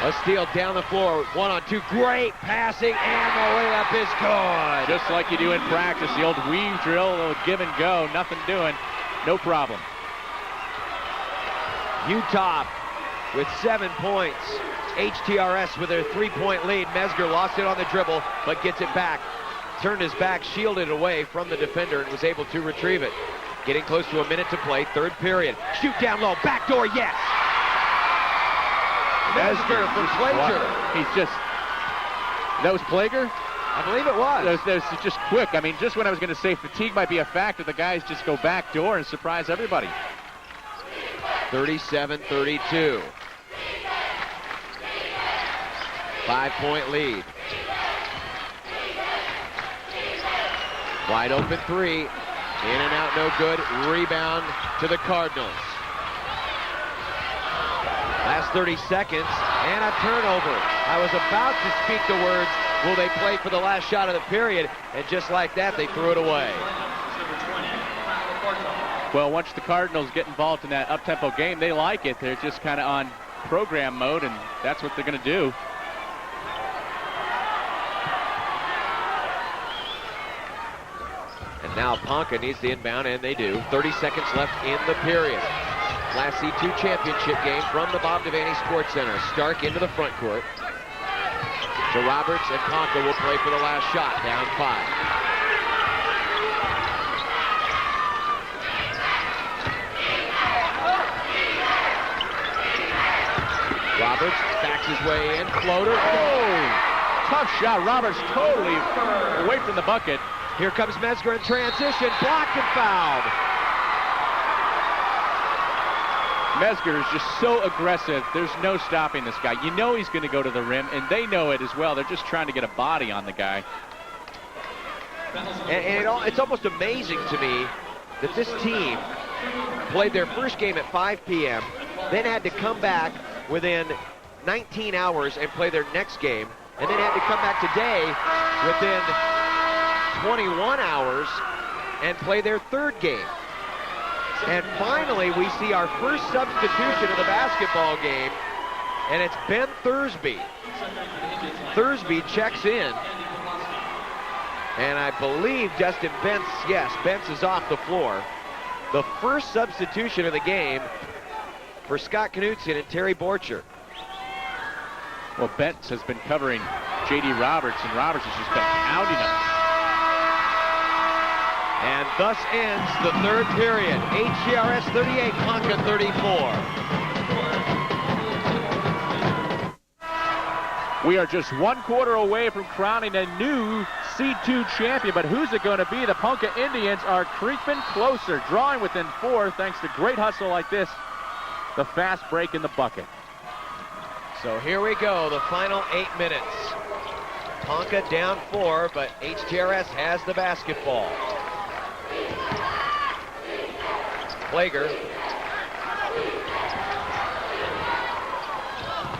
A steal down the floor, 1-on-2, great passing, and the layup is good. Just like you do in practice, the old weave drill, a little give and go, nothing doing, no problem. Utah with 7 points. HTRS with their 3-point lead. Mesger lost it on the dribble, but gets it back. Turned his back, shielded away from the defender, and was able to retrieve it. Getting close to a minute to play, third period. Shoot down low, backdoor, yes! Mesger for Plager. He's just, that was Plager? I believe it was. That was just quick. I mean, just when I was going to say fatigue might be a factor, the guys just go back door and surprise everybody. 37-32. 5-point lead. Wide open 3. In and out, no good. Rebound to the Cardinals. Last 30 seconds, and a turnover. I was about to speak the words, will they play for the last shot of the period? And just like that, they threw it away. Well, once the Cardinals get involved in that up-tempo game, they like it. They're just kind of on program mode, and that's what they're going to do. And Now Ponca needs the inbound, and they do. 30 seconds left in the period. Last C2 championship game from the Bob Devaney Sports Center. Stark into the front court. To Roberts, and Ponca will play for the last shot. Down 5. Roberts backs his way in. Floater. Oh! Tough shot. Roberts totally away from the bucket. Here comes Mesger in transition. Blocked and fouled. Mesger is just so aggressive. There's no stopping this guy. You know he's going to go to the rim, and they know it as well. They're just trying to get a body on the guy. And it's almost amazing to me that this team played their first game at 5 p.m., then had to come back within 19 hours and play their next game, and then had to come back today within 21 hours and play their third game. And finally, we see our first substitution of the basketball game, and it's Ben Thursby. Thursby checks in, and I believe Justin Bentz, yes, Bentz is off the floor. The first substitution of the game for Scott Knutson and Terry Borcher. Well, Bentz has been covering J.D. Roberts, and Roberts has just been pounding him. And thus ends the third period. HGRS 38, Ponca 34. We are just 1 quarter away from crowning a new C2 champion, but who's it going to be? The Ponca Indians are creeping closer, drawing within 4 thanks to great hustle like this. The fast break in the bucket. So here we go, the final 8 minutes. Ponca down 4, but HGRS has the basketball. Plager.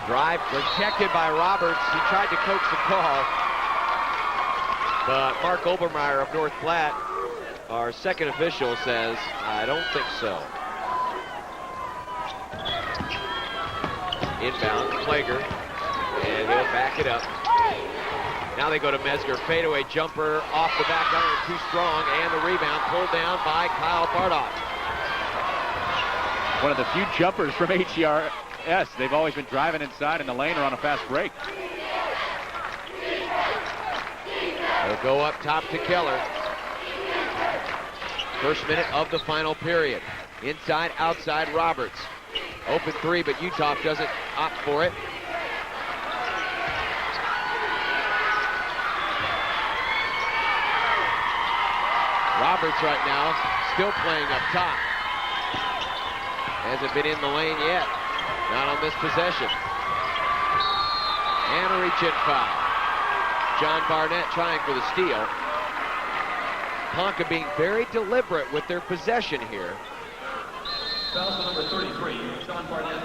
Drive protected by Roberts. He tried to coax the call. But Mark Obermeyer of North Platte, our second official, says, I don't think so. Inbound, Plager. And he'll back it up. Now they go to Mesger. Fadeaway jumper off the back iron, too strong. And the rebound pulled down by Kyle Bardock. One of the few jumpers from HGRS. They've always been driving inside in the lane or on a fast break. They'll go up top to Keller. First minute of the final period. Inside, outside, Roberts. Open 3, but Utah doesn't opt for it. Roberts right now still playing up top. Hasn't been in the lane yet. Not on this possession. And a reach-in foul. John Barnett trying for the steal. Ponca being very deliberate with their possession here. Foul number 33, John Barnett.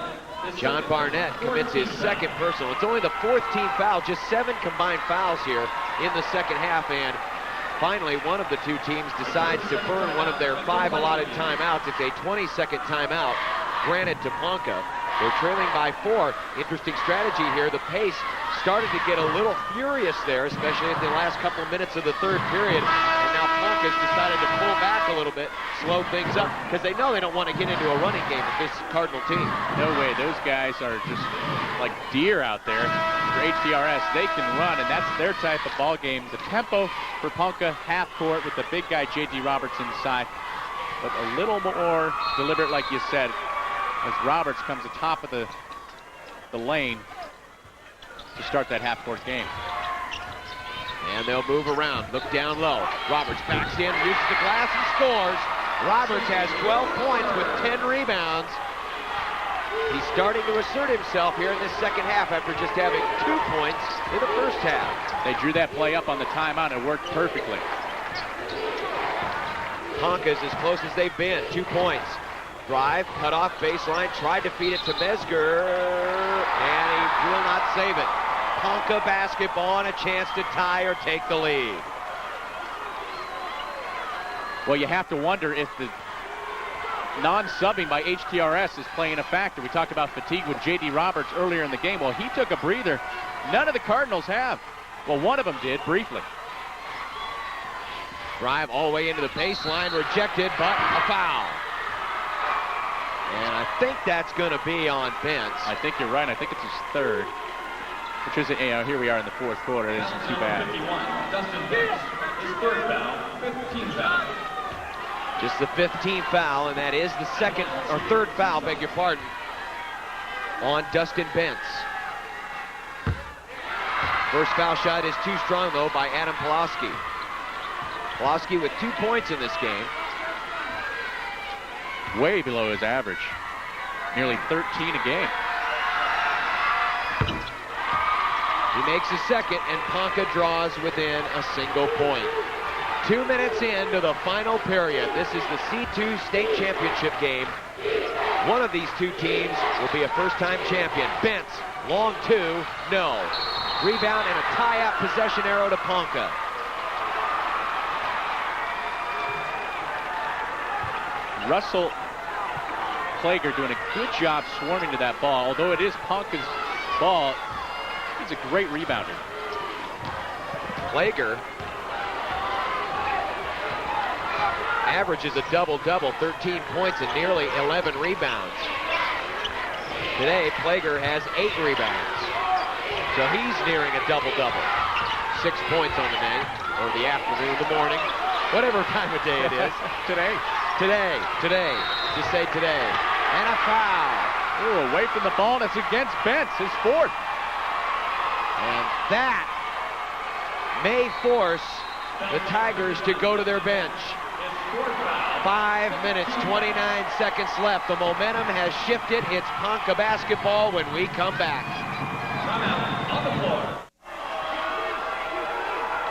John Barnett commits his second personal. It's only the 4th team foul, just 7 combined fouls here in the second half, and finally one of the 2 teams decides to burn one of their 5 allotted timeouts. It's a 20-second timeout granted to Ponca. They're trailing by 4. Interesting strategy here. The pace started to get a little furious there, especially in the last couple of minutes of the third period. And now Ponca's decided to pull back a little bit, slow things up, because they know they don't want to get into a running game with this Cardinal team. No way. Those guys are just like deer out there. For HGRS, they can run, and that's their type of ball game. The tempo for Ponca, half court with the big guy J.D. Roberts inside, but a little more deliberate, like you said, as Roberts comes atop of the lane to start that half-court game. And they'll move around, look down low. Roberts backs in, uses the glass, and scores. Roberts has 12 points with 10 rebounds. He's starting to assert himself here in this second half after just having 2 points in the first half. They drew that play up on the timeout, and it worked perfectly. Ponca's as close as they've been, 2 points. Drive, cut off baseline, tried to feed it to Mesger, and he will not save it. Ponca basketball and a chance to tie or take the lead. Well, you have to wonder if the non-subbing by HTRS is playing a factor. We talked about fatigue with J.D. Roberts earlier in the game. Well, he took a breather. None of the Cardinals have. Well, one of them did, briefly. Drive all the way into the baseline, rejected, but a foul. And I think that's going to be on Bence. I think you're right. I think it's his third. Which isn't, here we are in the fourth quarter. It isn't too bad. Dustin Bence, his third foul, 15th foul. Just the 15th foul, and that is the second or third foul, beg your pardon, on Dustin Bence. First foul shot is too strong, though, by Adam Pulaski. Pulaski with 2 points in this game. Way below his average. Nearly 13 a game. He makes a second, and Ponca draws within a single point. 2 minutes into the final period. This is the C-2 state championship game. One of these two teams will be a first-time champion. Bence, long two, no. Rebound and a tie-up possession arrow to Ponca. Russell Plager doing a good job swarming to that ball. Although it is Ponca's ball, he's a great rebounder. Plager averages a double-double, 13 points and nearly 11 rebounds. Today, Plager has 8 rebounds. So he's nearing a double-double. 6 points on the night, or the afternoon, the morning, whatever time of day it is. Today. Just say today. And a foul. Ooh, away from the ball, and it's against Bence, his fourth. And that may force the Tigers to go to their bench. 5 minutes, 29 seconds left. The momentum has shifted. It's Ponca basketball when we come back. Timeout on the floor.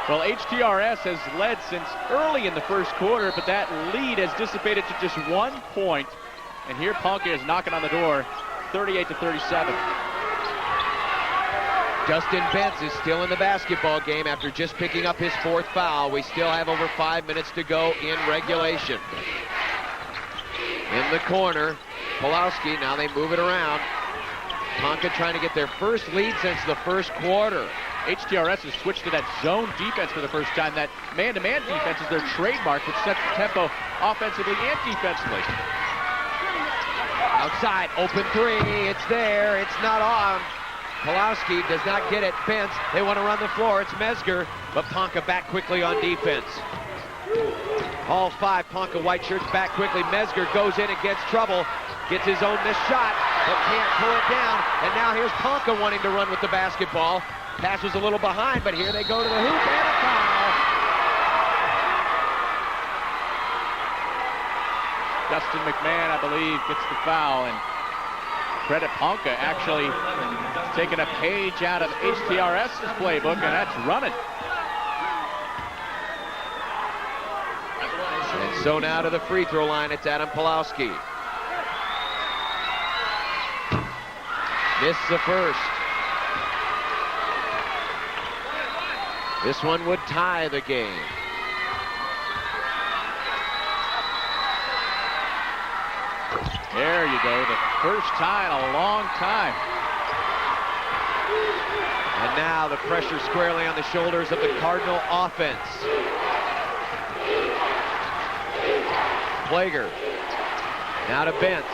Well, HTRS has led since early in the first quarter, but that lead has dissipated to just 1 point. And here Ponca is knocking on the door, 38-37. Dustin Bence is still in the basketball game after just picking up his fourth foul. We still have over 5 minutes to go in regulation. In the corner, Pulaski, now they move it around. Ponca trying to get their first lead since the first quarter. HTRS has switched to that zone defense for the first time. That man-to-man defense is their trademark, which sets the tempo offensively and defensively. Outside, open three, it's there, it's not on. Pulaski does not get it. Bence, they want to run the floor. It's Mesger, but Ponca back quickly on defense. All 5 Ponca white shirts back quickly. Mesger goes in and gets trouble. Gets his own missed shot, but can't pull it down. And now here's Ponca wanting to run with the basketball. Pass was a little behind, but here they go to the hoop and a foul. Dustin McMahon, I believe, gets the foul, and credit Ponca actually taking a page out of HTRS's playbook, and that's running. And so now to the free throw line, it's Adam Pulaski. Missed the first. This one would tie the game. There you go, the first tie in a long time. And now the pressure squarely on the shoulders of the Cardinal offense. Plager. Now to Bence.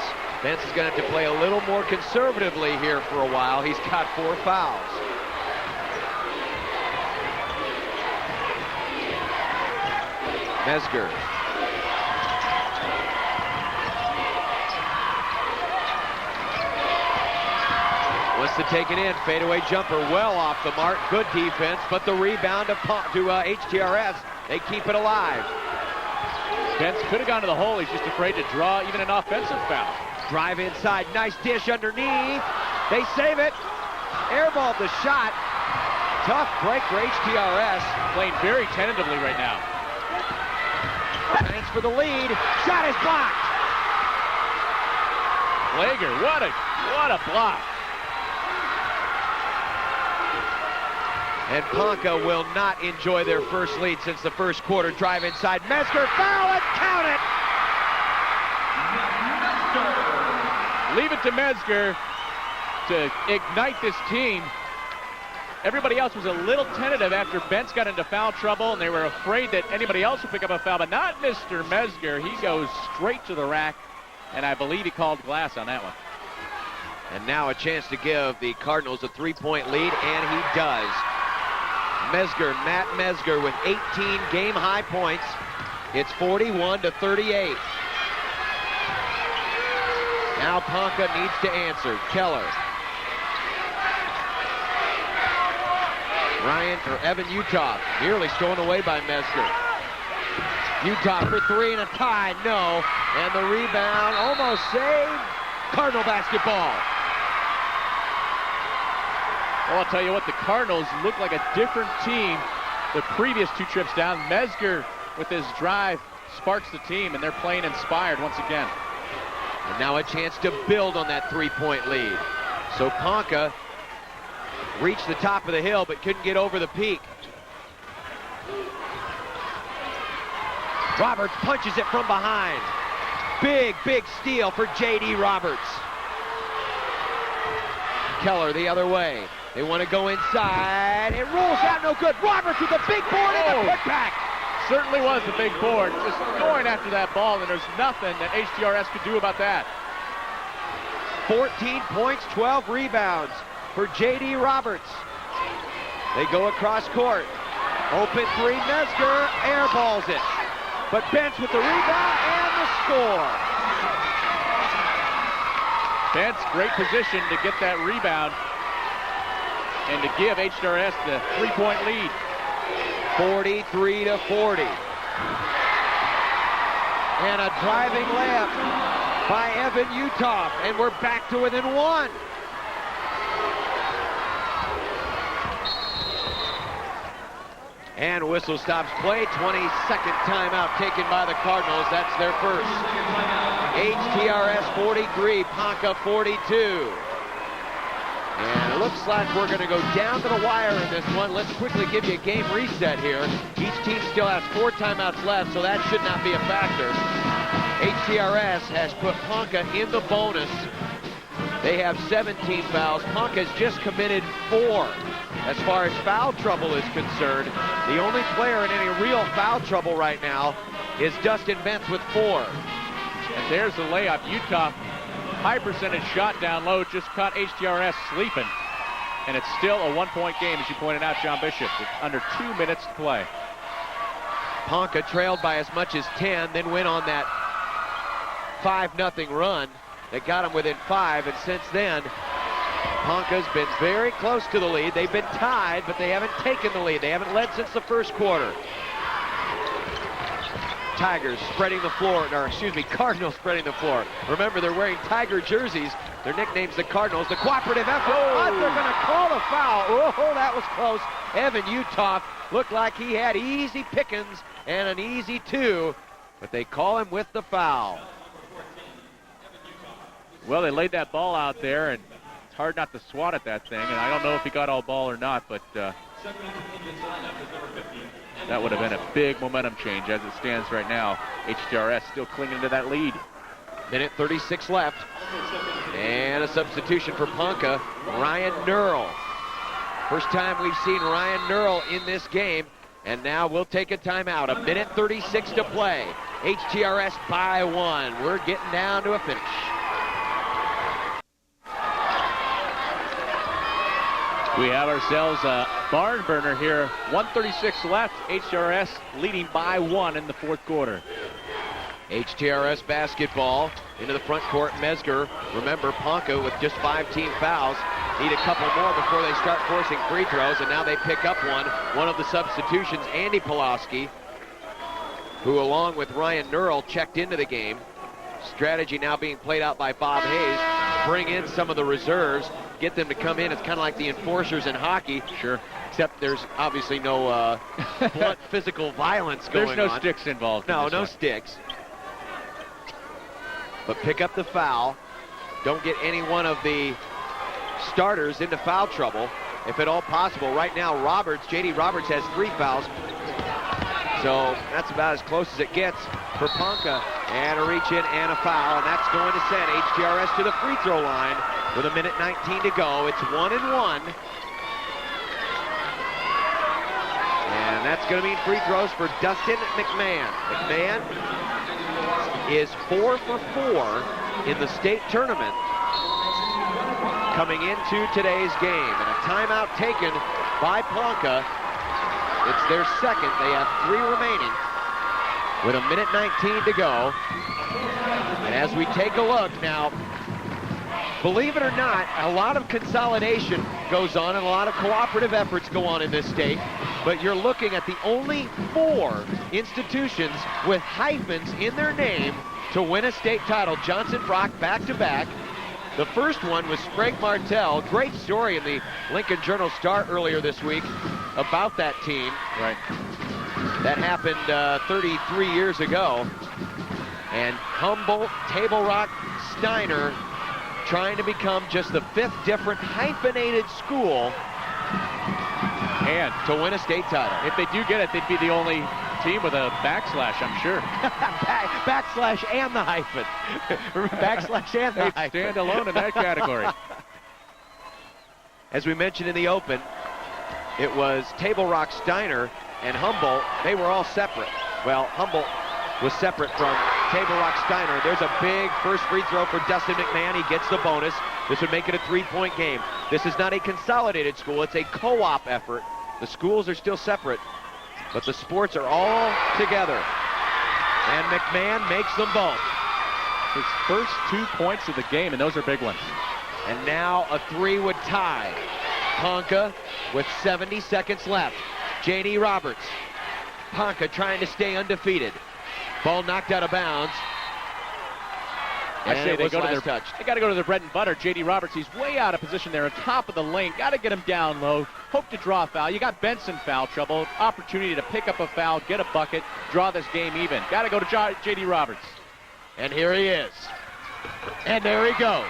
Bence is going to have to play a little more conservatively here for a while. He's got 4 fouls. Mesger. Wants to take it in. Fadeaway jumper well off the mark. Good defense, but the rebound to HTRS. They keep it alive. Bence could have gone to the hole. He's just afraid to draw even an offensive foul. Drive inside. Nice dish underneath. They save it. Airballed the shot. Tough break for HTRS. Playing very tentatively right now. Thanks for the lead. Shot is blocked. Plager, what a block. And Ponca will not enjoy their first lead since the first quarter. Drive inside. Mesger, foul and count it. Leave it to Mesger to ignite this team. Everybody else was a little tentative after Bentz got into foul trouble, and they were afraid that anybody else would pick up a foul, but not Mr. Mesger. He goes straight to the rack, and I believe he called glass on that one. And now a chance to give the Cardinals a 3-point lead, and he does. Matt Mesger with 18 game-high points. It's 41-38. Now Ponca needs to answer. Keller. Evan Utah nearly stolen away by Mesger. Utah for three and a tie, no. And the rebound almost saved. Cardinal basketball. Well, I'll tell you what, the Cardinals look like a different team the previous two trips down. Mesger, with his drive, sparks the team, and they're playing inspired once again. And now a chance to build on that 3-point lead. So Ponca reached the top of the hill, but couldn't get over the peak. Roberts punches it from behind. Big steal for J.D. Roberts. Keller the other way. They want to go inside. It rolls out, no good. Roberts with a big board and the putback. Certainly was the big board. Just going after that ball, and there's nothing that HTRS could do about that. 14 points, 12 rebounds for J.D. Roberts. They go across court. Open three, Mesger airballs it. But Bentz with the rebound and the score. Bentz, great position to get that rebound and to give HTRS the 3-point lead. 43-40. And a driving layup by Evan Utah, and we're back to within one. And whistle stops play. 22nd timeout taken by the Cardinals. That's their first. HTRS 43, Ponca 42. And it looks like we're going to go down to the wire in this one. Let's quickly give you a game reset here. Each team still has 4 timeouts left, so that should not be a factor. HTRS has put Ponca in the bonus. They have 17 fouls. Ponca's just committed 4. As far as foul trouble is concerned, the only player in any real foul trouble right now is Dustin Bentz with 4. And there's the layup. Utah, high percentage shot down low, just caught HTRS sleeping. And it's still a 1-point game, as you pointed out, John Bishop, with under 2 minutes to play. Ponca trailed by as much as 10, then went on that 5-0 run that got him within 5, and since then, Ponca's been very close to the lead. They've been tied, but they haven't taken the lead. They haven't led since the first quarter. Tigers spreading the floor, or excuse me, Cardinals spreading the floor. Remember, they're wearing Tiger jerseys. Their nickname's the Cardinals. The cooperative effort, but they're going to call a foul. Oh, that was close. Evan Utah looked like he had easy pickings and an easy 2, but they call him with the foul. Well, they laid that ball out there, and it's hard not to swat at that thing, and I don't know if he got all ball or not, but that would have been a big momentum change as it stands right now. HTRS still clinging to that lead. Minute 36 left. And a substitution for Ponca, Ryan Nurl. First time we've seen Ryan Nurl in this game, and now we'll take a timeout. A minute 36 to play. HTRS by 1. We're getting down to a finish. We have ourselves a barn burner here. 1:36 left. HTRS leading by 1 in the fourth quarter. HTRS basketball into the front court. Mesger, remember, Ponca with just 5 team fouls. Need a couple more before they start forcing free throws, and now they pick up one. One of the substitutions, Andy Pulaski, who along with Ryan Nurl checked into the game. Strategy now being played out by Bob Hayes. Bring in some of the reserves, get them to come in. It's kind of like the enforcers in hockey. Sure. Except there's obviously no blunt physical violence going on. There's no sticks involved. No, no sticks. But pick up the foul. Don't get any one of the starters into foul trouble, if at all possible. Right now, J.D. Roberts has 3 fouls. So that's about as close as it gets for Ponca. And a reach in and a foul, and that's going to send HTRS to the free throw line with a minute 19 to go. It's 1-1. And that's going to mean free throws for Dustin McMahon. McMahon is 4 for 4 in the state tournament coming into today's game. And a timeout taken by Ponca. It's their second. They have 3 remaining with 1:19 to go. And as we take a look now, believe it or not, a lot of consolidation goes on and a lot of cooperative efforts go on in this state, but you're looking at the only 4 institutions with hyphens in their name to win a state title. Johnson Brock back-to-back. The first one was Sprague Martell. Great story in the Lincoln Journal-Star earlier this week about that team. Right. That happened 33 years ago. And Humboldt, Table Rock, Steiner trying to become just the 5th different hyphenated school And to win a state title. if they do get it, they'd be the only team with a backslash, I'm sure. Backslash and the hyphen. Backslash and the They'd hyphen. stand alone in that category. As we mentioned in the open, it was Table Rock, Steiner, and Humboldt. They were all separate. Well, Humboldt was separate from Table Rock, Steiner. There's a big first free throw for Dustin McMahon. He gets the bonus. This would make it a 3-point game. This is not a consolidated school. It's a co-op effort. The schools are still separate, but the sports are all together. And McMahon makes them both. His first 2 points of the game, and those are big ones. And now a 3 would tie. Ponca with 70 seconds left. J.D. Roberts. Ponca trying to stay undefeated. Ball knocked out of bounds. I And say it they was go to last their touch. They got to go to their bread and butter. J.D. Roberts, he's way out of position there on top of the lane. Got to get him down low. Hope to draw a foul. You got Benson foul trouble. Opportunity to pick up a foul, get a bucket, draw this game even. Got to go to J.D. Roberts. And here he is. And there he goes.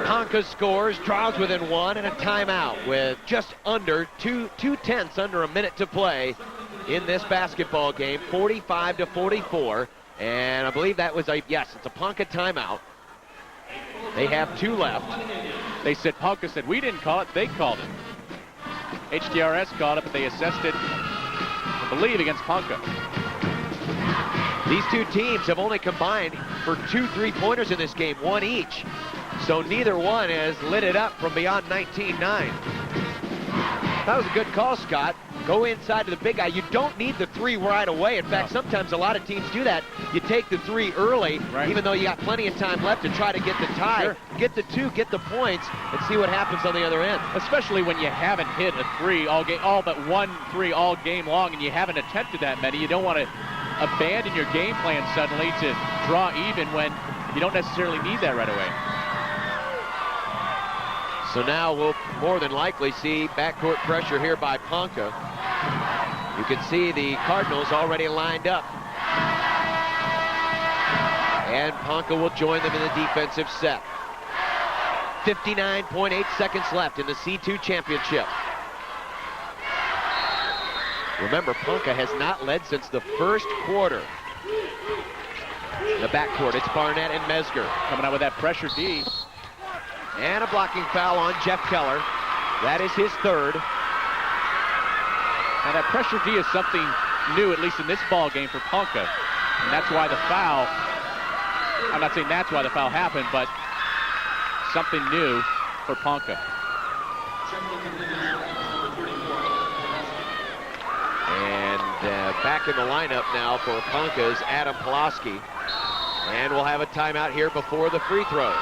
Ponca scores, draws within 1, and a timeout with just under 2/10 under a minute to play in this basketball game, 45-44. And I believe that was it's a Ponca timeout. They have 2 left. They said, Ponca said, we didn't call it, they called it. HTRS called it, but they assessed it, I believe, against Ponca. These 2 teams have only combined for 2 3-pointers in this game, 1 each. So neither one has lit it up from beyond 19-9. That was a good call, Scott. Go inside to the big guy. You don't need the 3 right away. In fact, sometimes a lot of teams do that. You take the 3 early, even though you got plenty of time left to try to get the tie. Sure. Get the 2, get the points, and see what happens on the other end. Especially when you haven't hit a 3 all game, all but 1 3 all game long, and you haven't attempted that many. You don't want to abandon your game plan suddenly to draw even when you don't necessarily need that right away. So now we'll more than likely see backcourt pressure here by Ponca. You can see the Cardinals already lined up. And Ponca will join them in the defensive set. 59.8 seconds left in the C-2 championship. Remember, Ponca has not led since the first quarter. In the backcourt, it's Barnett and Mesger. Coming out with that pressure D. And a blocking foul on Jeff Keller. That is his 3rd. Now that pressure D is something new, at least in this ball game for Ponca. And that's why the foul, I'm not saying that's why the foul happened, but something new for Ponca. And back in the lineup now for Ponca is Adam Pulaski. And we'll have a timeout here before the free throws.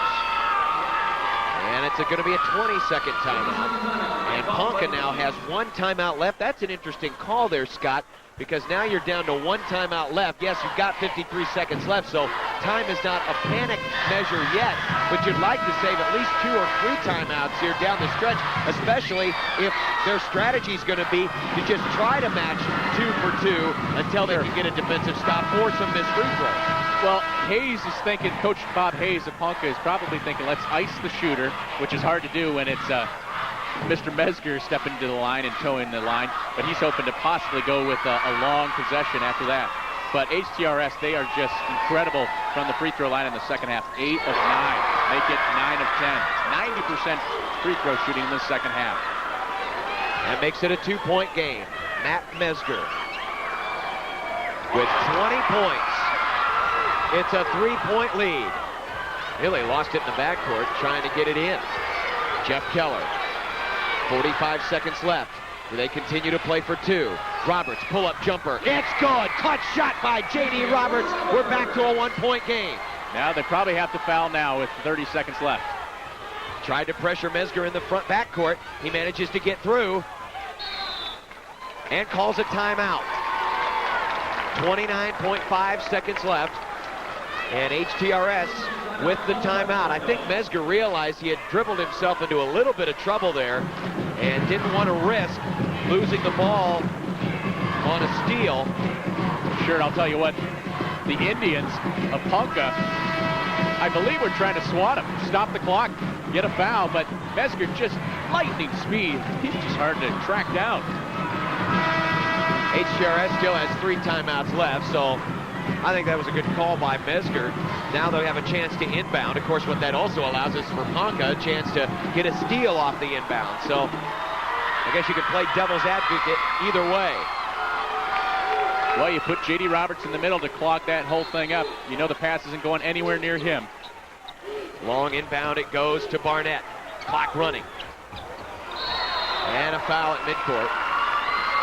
And it's going to be a 20-second timeout. And Ponca now has 1 timeout left. That's an interesting call there, Scott, because now you're down to 1 timeout left. Yes, you've got 53 seconds left, so time is not a panic measure yet, but you'd like to save at least 2 or 3 timeouts here down the stretch, especially if their strategy is going to be to just try to match 2 for 2 until they can get a defensive stop or some missed free throws. Well, Hayes is thinking, Coach Bob Hayes of Ponca is probably thinking, let's ice the shooter, which is hard to do when it's Mr. Mesger stepping to the line and towing the line, but he's hoping to possibly go with a long possession after that. But HTRS, they are just incredible from the free throw line in the second half. 8 of 9. Make it 9 of 10. 90% free throw shooting in the second half. and makes it a 2-point game. Matt Mesger with 20 points. It's a 3-point lead. Really lost it in the backcourt trying to get it in. Jeff Keller, 45 seconds left. Do they continue to play for 2? Roberts, pull-up jumper. It's good. Clutch shot by J.D. Roberts. We're back to a 1-point game. Now they probably have to foul now with 30 seconds left. Tried to pressure Mesger in the front backcourt. He manages to get through and calls a timeout. 29.5 seconds left. And HTRS with the timeout. I think Mesger realized he had dribbled himself into a little bit of trouble there and didn't want to risk losing the ball on a steal. Sure, and I'll tell you what, the Indians of Ponca, I believe, were trying to swat him, stop the clock, get a foul, but Mesger just lightning speed. He's just hard to track down. HTRS still has 3 timeouts left, so I think that was a good call by Mesger. Now they have a chance to inbound. Of course, what that also allows is for Ponca a chance to get a steal off the inbound. So I guess you could play devil's advocate either way. Well, you put J.D. Roberts in the middle to clog that whole thing up. You know the pass isn't going anywhere near him. Long inbound, it goes to Barnett. Clock running. And a foul at midcourt.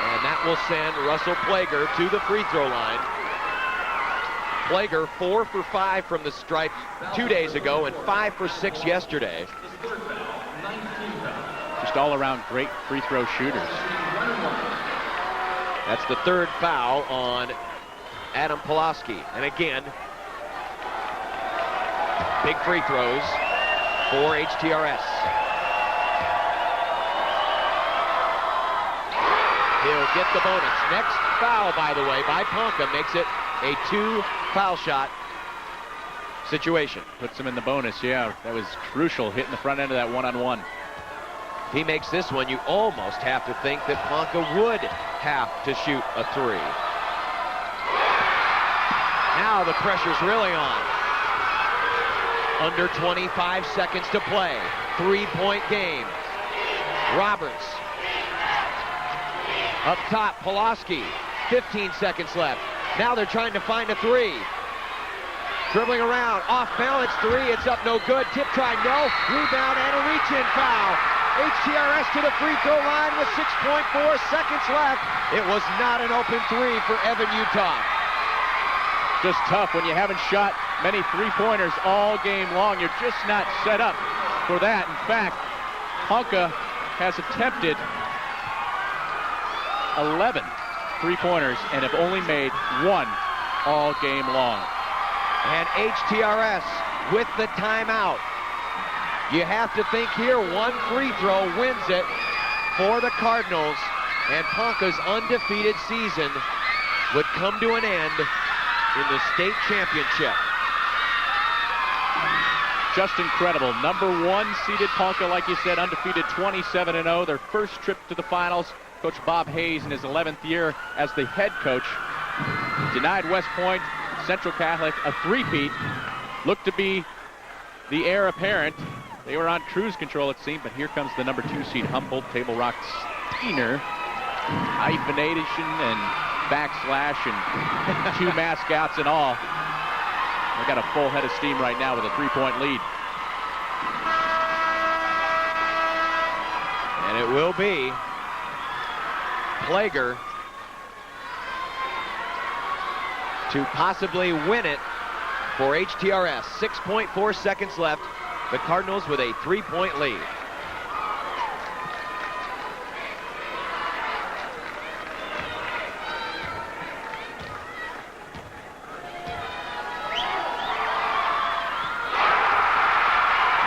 And that will send Russell Plager to the free throw line. Plager 4 for 5 from the stripe 2 days ago and 5 for 6 yesterday. Just all around great free throw shooters. That's the 3rd foul on Adam Pulaski. And again, big free throws for HTRS. He'll get the bonus. Next foul, by the way, by Ponca makes it a 2-foul shot situation. Puts him in the bonus, yeah. That was crucial, hitting the front end of that one-on-one. If he makes this one, you almost have to think that Ponca would have to shoot a 3. Now the pressure's really on. Under 25 seconds to play. 3-point game. Roberts. Up top, Pulaski. 15 seconds left. Now they're trying to find a 3. Dribbling around, off balance 3, it's up, no good. Tip try, no. Rebound and a reach-in foul. HTRS to the free throw line with 6.4 seconds left. It was not an open 3 for Evan Utah. Just tough when you haven't shot many three-pointers all game long. You're just not set up for that. In fact, Ponca has attempted 11 three-pointers and have only made 1 all game long. And HTRS with the timeout. You have to think here, 1 free throw wins it for the Cardinals, and Ponca's undefeated season would come to an end in the state championship. Just incredible. Number 1 seeded Ponca, like you said, undefeated 27-0. Their first trip to the finals. Coach Bob Hayes in his 11th year as the head coach. Denied West Point, Central Catholic, a three-peat. Looked to be the heir apparent. They were on cruise control, it seemed, but here comes the number 2 seed Humboldt Table Rock Steiner. Hyphenation and backslash and 2 mascots and all. They got a full head of steam right now with a 3-point lead. And it will be Plager to possibly win it for HTRS. 6.4 seconds left. The Cardinals with a 3-point lead.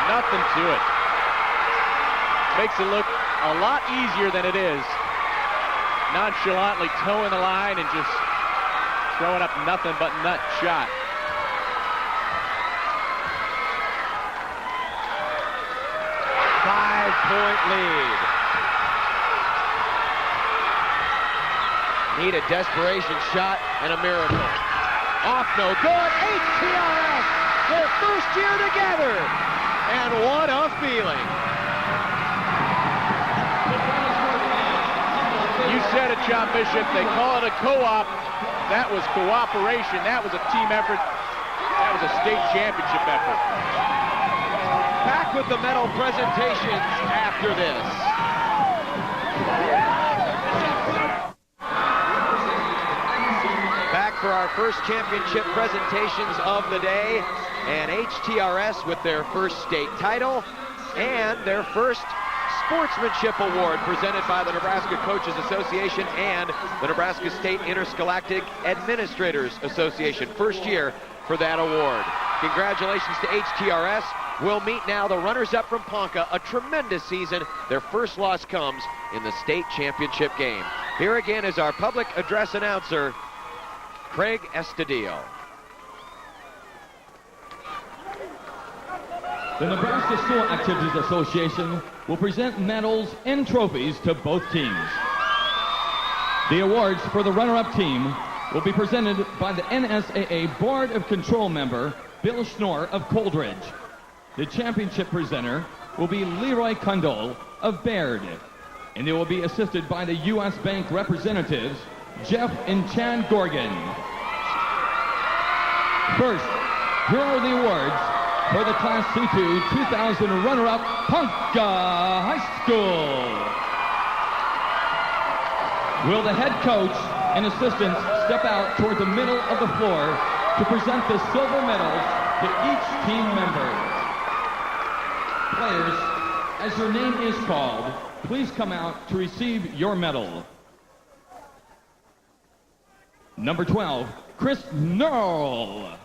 Nothing to it. Makes it look a lot easier than it is. Nonchalantly towing the line and just throwing up nothing but nut shot. Point lead. Need a desperation shot and a miracle. Off, no good. HTRS, their first year together. And what a feeling. John Bishop. They call it a co-op. That was cooperation. That was a team effort. That was a state championship effort. Back with the medal presentations after this. Back for our first championship presentations of the day, and HTRS with their first state title and their first Sportsmanship Award presented by the Nebraska Coaches Association and the Nebraska State Interscholastic Administrators Association. First year for that award. Congratulations to HTRS. We'll meet now the runners-up from Ponca. A tremendous season. Their first loss comes in the state championship game. Here again is our public address announcer, Craig Estadillo. The Nebraska School Activities Association will present medals and trophies to both teams. The awards for the runner-up team will be presented by the NSAA Board of Control member, Bill Schnorr of Coldridge. The championship presenter will be Leroy Kundal of Baird, and they will be assisted by the U.S. Bank representatives, Jeff and Chad Gorgon. First, here are the awards for the Class C-2 2000 runner-up Ponca High School. Will the head coach and assistants step out toward the middle of the floor to present the silver medals to each team member. Players, as your name is called, please come out to receive your medal. Number 12, Chris Nurl.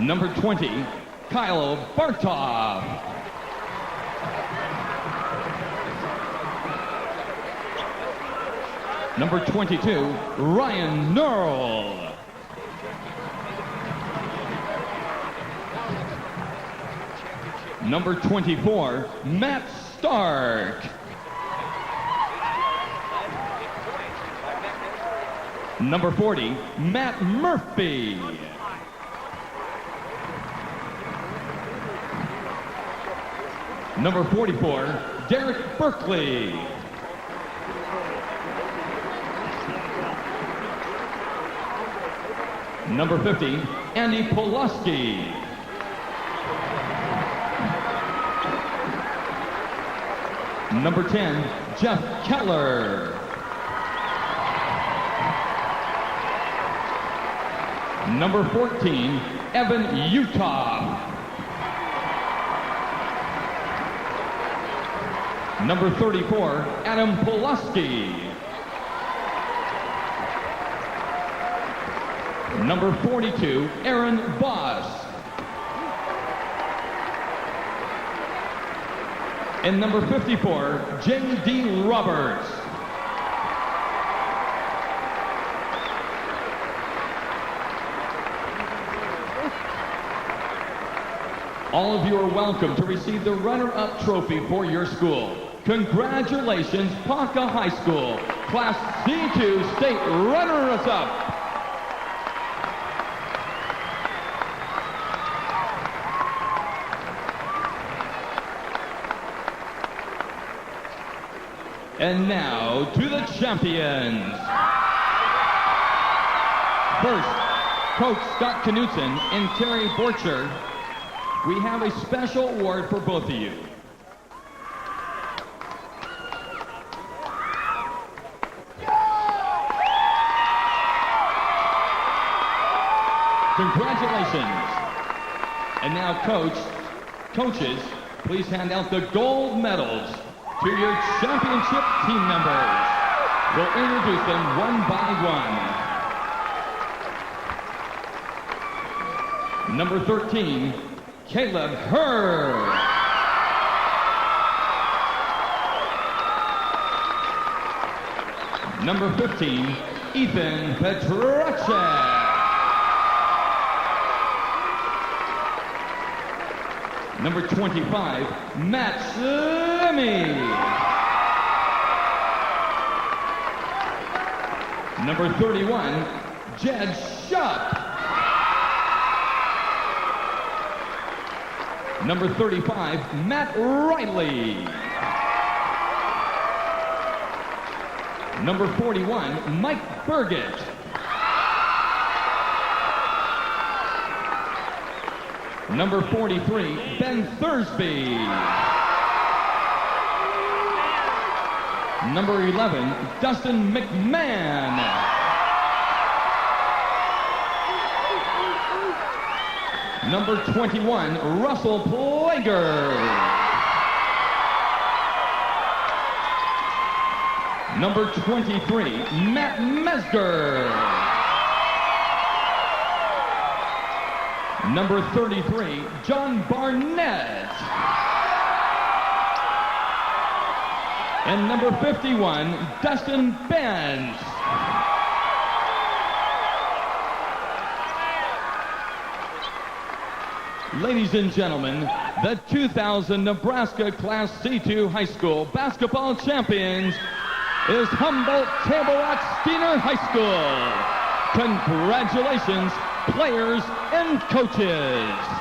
Number 20, Kyle Bartov. Number 22, Ryan Nurl. Number 24, Matt Stark. Number 40, Matt Murphy. Number 44, Derek Berkeley. Number 50, Andy Pulaski. Number 10, Jeff Keller. Number 14, Evan Utah. Number 34, Adam Pulaski. Number 42, Aaron Boss. And number 54, J.D. Roberts. All of you are welcome to receive the runner-up trophy for your school. Congratulations, Ponca High School, Class C2 State Runners-Up. And now to the champions. First, Coach Scott Knutson and Terry Borcher, we have a special award for both of you. Congratulations. And now, coaches, please hand out the gold medals to your championship team members. We'll introduce them one by one. Number 13, Caleb Hurd. Number 15, Ethan Petracek. Number 25, Matt Slimmy. Number 31, Jed Shutt. Number 35, Matt Riley. Number 41, Mike Burgett. Number 43, Ben Thursby. Number 11, Dustin McMahon. Number 21, Russell Plager. Number 23, Matt Mesger. Number 33, John Barnett. And number 51, Dustin Benz. Ladies and gentlemen, the 2000 Nebraska Class C-2 High School basketball champions is Humboldt Table Rock Steiner High School. Congratulations, players and coaches.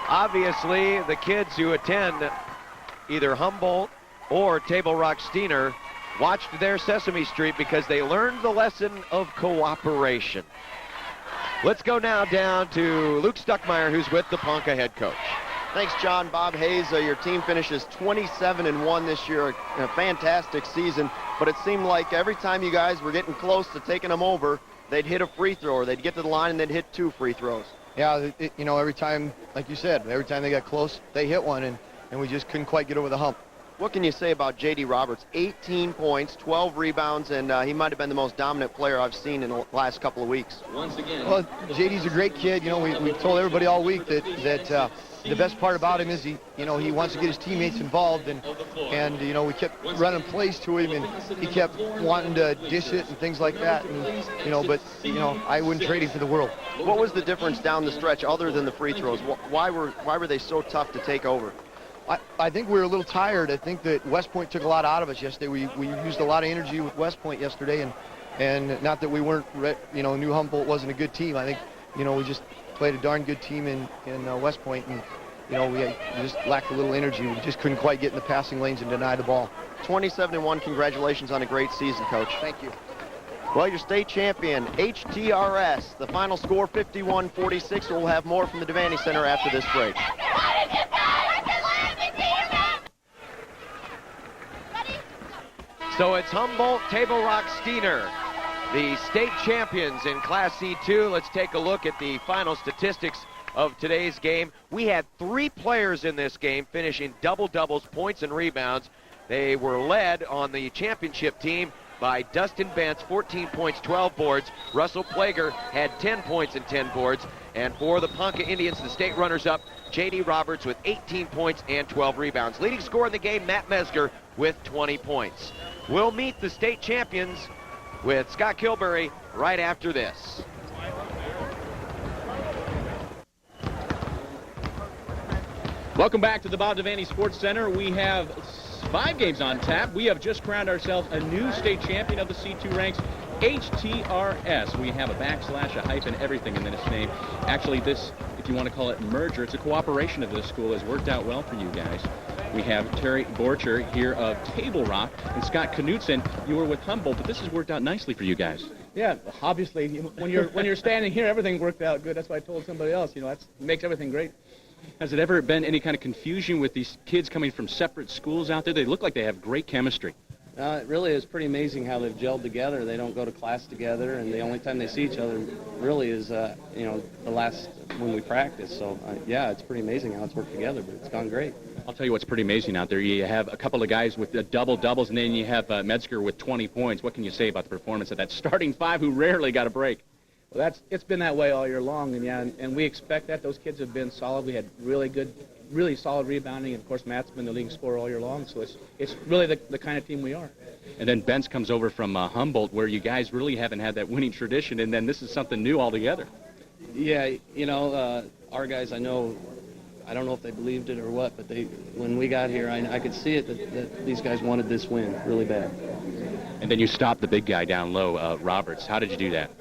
Obviously, the kids who attend either Humboldt or Table Rock Steiner watched their Sesame Street because they learned the lesson of cooperation. Let's go now down to Luke Stuckmeyer, who's with the Ponca head coach. Thanks, John. Bob Hayes, your team finishes 27-1 this year, a fantastic season, but it seemed like every time you guys were getting close to taking them over, they'd hit a free throw, or they'd get to the line and they'd hit 2 free throws. Yeah, you know, every time, like you said, every time they got close, they hit one, and we just couldn't quite get over the hump. What can you say about J.D. Roberts? 18 points, 12 rebounds, and he might have been the most dominant player I've seen in the last couple of weeks. Once again. Well, J.D.'s a great kid. You know, we told everybody all week that the best part about him is he wants to get his teammates involved, and you know, we kept running plays to him, and he kept wanting to dish it and things like that, and you know, but you know, I wouldn't trade him for the world. What was the difference down the stretch other than the free throws? Why were they so tough to take over? I think we were a little tired. I think that West Point took a lot out of us yesterday. We used a lot of energy with West Point yesterday, and not that we weren't, you know, knew Humboldt wasn't a good team. I think, you know, we just played a darn good team in West Point, and you know, we just lacked a little energy. We just couldn't quite get in the passing lanes and deny the ball. 27-1. Congratulations on a great season, Coach. Thank you. Well, your state champion, HTRS. The final score, 51-46. We'll have more from the Devaney Center after this break. So it's Humboldt, Table Rock, Steiner, the state champions in Class C2. Let's take a look at the final statistics of today's game. We had 3 players in this game finishing double-doubles, points and rebounds. They were led on the championship team by Dustin Bentz, 14 points, 12 boards. Russell Plager had 10 points and 10 boards. And for the Ponca Indians, the state runners-up, J.D. Roberts with 18 points and 12 rebounds. Leading scorer in the game, Matt Mesger with 20 points. We'll meet the state champions with Scott Kilbury right after this. Welcome back to the Bob Devaney Sports Center. We have 5 games on tap. We have just crowned ourselves a new state champion of the C2 ranks, HTRS. We have a backslash, a hyphen, everything in this name. Actually, this, if you want to call it merger, it's a cooperation of this school, has worked out well for you guys. We have Terry Borcher here of Table Rock, and Scott Knutson. You were with Humboldt, but this has worked out nicely for you guys. Yeah, obviously, when you're standing here, everything worked out good. That's why I told somebody else. You know, that makes everything great. Has it ever been any kind of confusion with these kids coming from separate schools out there? They look like they have great chemistry. It really is pretty amazing how they've gelled together. They don't go to class together, and the only time they see each other really is, you know, the last when we practice. So, yeah, it's pretty amazing how it's worked together, but it's gone great. I'll tell you what's pretty amazing out there. You have a couple of guys with double-doubles, and then you have Metzger with 20 points. What can you say about the performance of that starting 5 who rarely got a break? Well, it's been that way all year long, and yeah, and we expect that. Those kids have been solid. We had really solid rebounding, and of course Matt's been the leading scorer all year long, so it's really the kind of team we are. And then Bentz comes over from Humboldt, where you guys really haven't had that winning tradition, and then this is something new altogether. Yeah, you know, our guys, I don't know if they believed it or what, but when we got here, I could see it that these guys wanted this win really bad. And then you stopped the big guy down low, Roberts. How did you do that?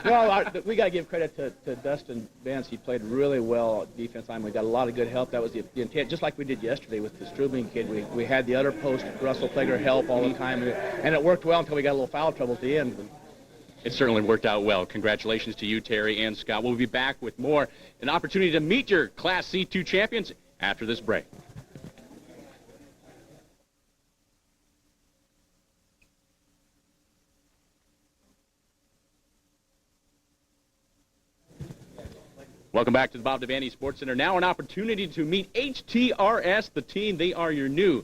well, we got to give credit to Dustin Benz. He played really well at defense line. We got a lot of good help. That was the intent, just like we did yesterday with the Strubing kid. We had the other post, Russell Plager, help all the time, and it worked well until we got a little foul trouble at the end. It certainly worked out well. Congratulations to you, Terry and Scott. We'll be back with more, an opportunity to meet your Class C2 champions after this break. Welcome back to the Bob Devaney Sports Center. Now an opportunity to meet HTRS, the team. They are your new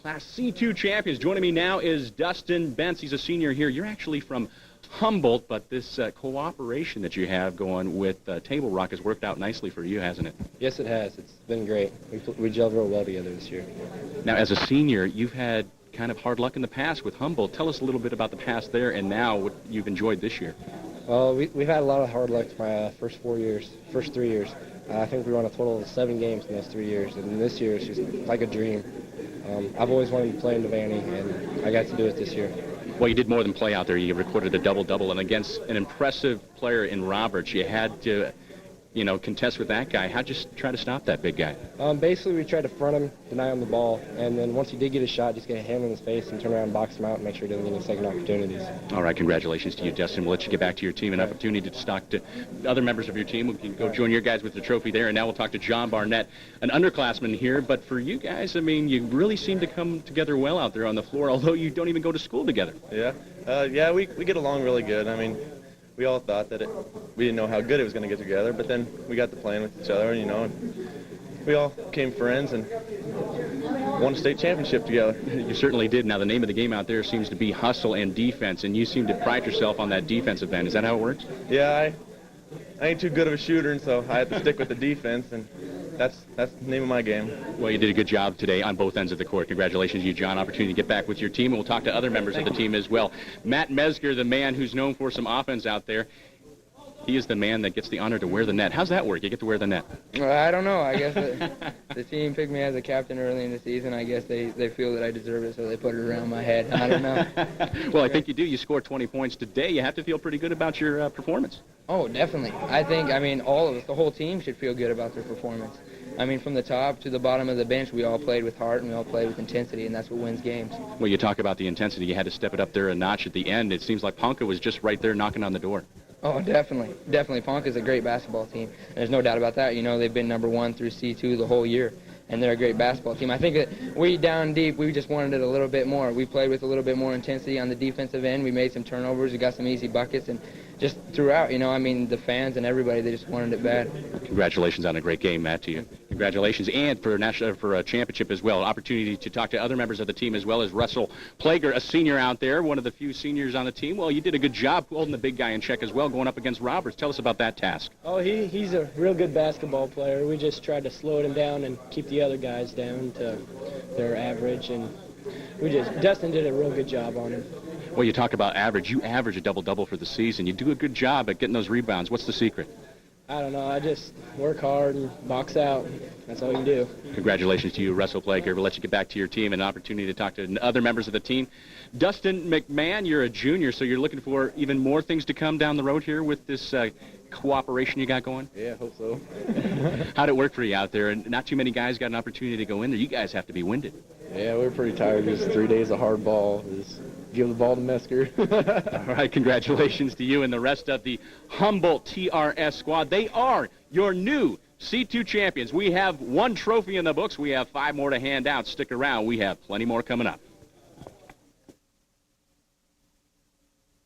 Class C2 champions. Joining me now is Dustin Bentz. He's a senior here. You're actually from Humboldt, but this cooperation that you have going with Table Rock has worked out nicely for you, hasn't it? Yes, it has. It's been great. We gelled real well together this year. Now, as a senior, you've had kind of hard luck in the past with Humboldt. Tell us a little bit about the past there and now what you've enjoyed this year. Well, we've had a lot of hard luck my first 3 years. I think we won a total of 7 games in those 3 years, and this year it's just like a dream. I've always wanted to play in Devaney, and I got to do it this year. Well, you did more than play out there. You recorded a double-double, and against an impressive player in Roberts, you had to, contest with that guy. How'd you try to stop that big guy? Basically, we tried to front him, deny him the ball, and then once he did get a shot, just get a hand in his face and turn around and box him out and make sure he doesn't get any second opportunities. All right, congratulations to you, Dustin. We'll let you get back to your team. An opportunity to talk to other members of your team. We can go join your guys with the trophy there, and now we'll talk to John Barnett, an underclassman here. But for you guys, I mean, you really seem to come together well out there on the floor, although you don't even go to school together. Yeah, we get along really good. I mean, we all thought that we didn't know how good it was going to get together, but then we got to playing with each other, and we all became friends and won a state championship together. You certainly did. Now, the name of the game out there seems to be hustle and defense, and you seem to pride yourself on that defensive end. Is that how it works? Yeah, I ain't too good of a shooter, and so I had to stick with the defense, and that's the name of my game. Well, you did a good job today on both ends of the court. Congratulations to you, John. Opportunity to get back with your team, and we'll talk to other members of the team as well. Matt Mesger, the man who's known for some offense out there, he is the man that gets the honor to wear the net. How's that work? You get to wear the net. Well, I don't know. I guess the team picked me as a captain early in the season. I guess they feel that I deserve it, so they put it around my head. I don't know. Well, I think you do. You scored 20 points today. You have to feel pretty good about your performance. Oh, definitely. I mean, all of us, the whole team should feel good about their performance. I mean, from the top to the bottom of the bench, we all played with heart and we all played with intensity, and that's what wins games. Well, you talk about the intensity. You had to step it up there a notch at the end. It seems like Ponca was just right there knocking on the door. Oh, definitely. Definitely. Ponca's a great basketball team. There's no doubt about that. They've been number 1 through C2 the whole year, and they're a great basketball team. I think that we down deep, we just wanted it a little bit more. We played with a little bit more intensity on the defensive end. We made some turnovers. We got some easy buckets, and just throughout, I mean, the fans and everybody, they just wanted it bad. Congratulations on a great game, Matt, to you. Congratulations, and for a championship as well. Opportunity to talk to other members of the team as well as Russell Plager, a senior out there, one of the few seniors on the team. Well, you did a good job holding the big guy in check as well, going up against Roberts. Tell us about that task. Oh, he's a real good basketball player. We just tried to slow him down and keep the other guys down to their average, and Dustin did a real good job on him. Well, you talk about average. You average a double-double for the season. You do a good job at getting those rebounds. What's the secret? I don't know. I just work hard and box out. That's all you can do. Congratulations to you, Russell Plager. We'll let you get back to your team and an opportunity to talk to other members of the team. Dustin McMahon, you're a junior, so you're looking for even more things to come down the road here with this cooperation you got going? Yeah, I hope so. How'd it work for you out there? And not too many guys got an opportunity to go in there. You guys have to be winded. Yeah, we were pretty tired. Just 3 days of hard ball. Just give the ball to Mesker. All right, congratulations to you and the rest of the Humboldt TRS squad. They are your new C2 champions. We have 1 trophy in the books. We have 5 more to hand out. Stick around. We have plenty more coming up.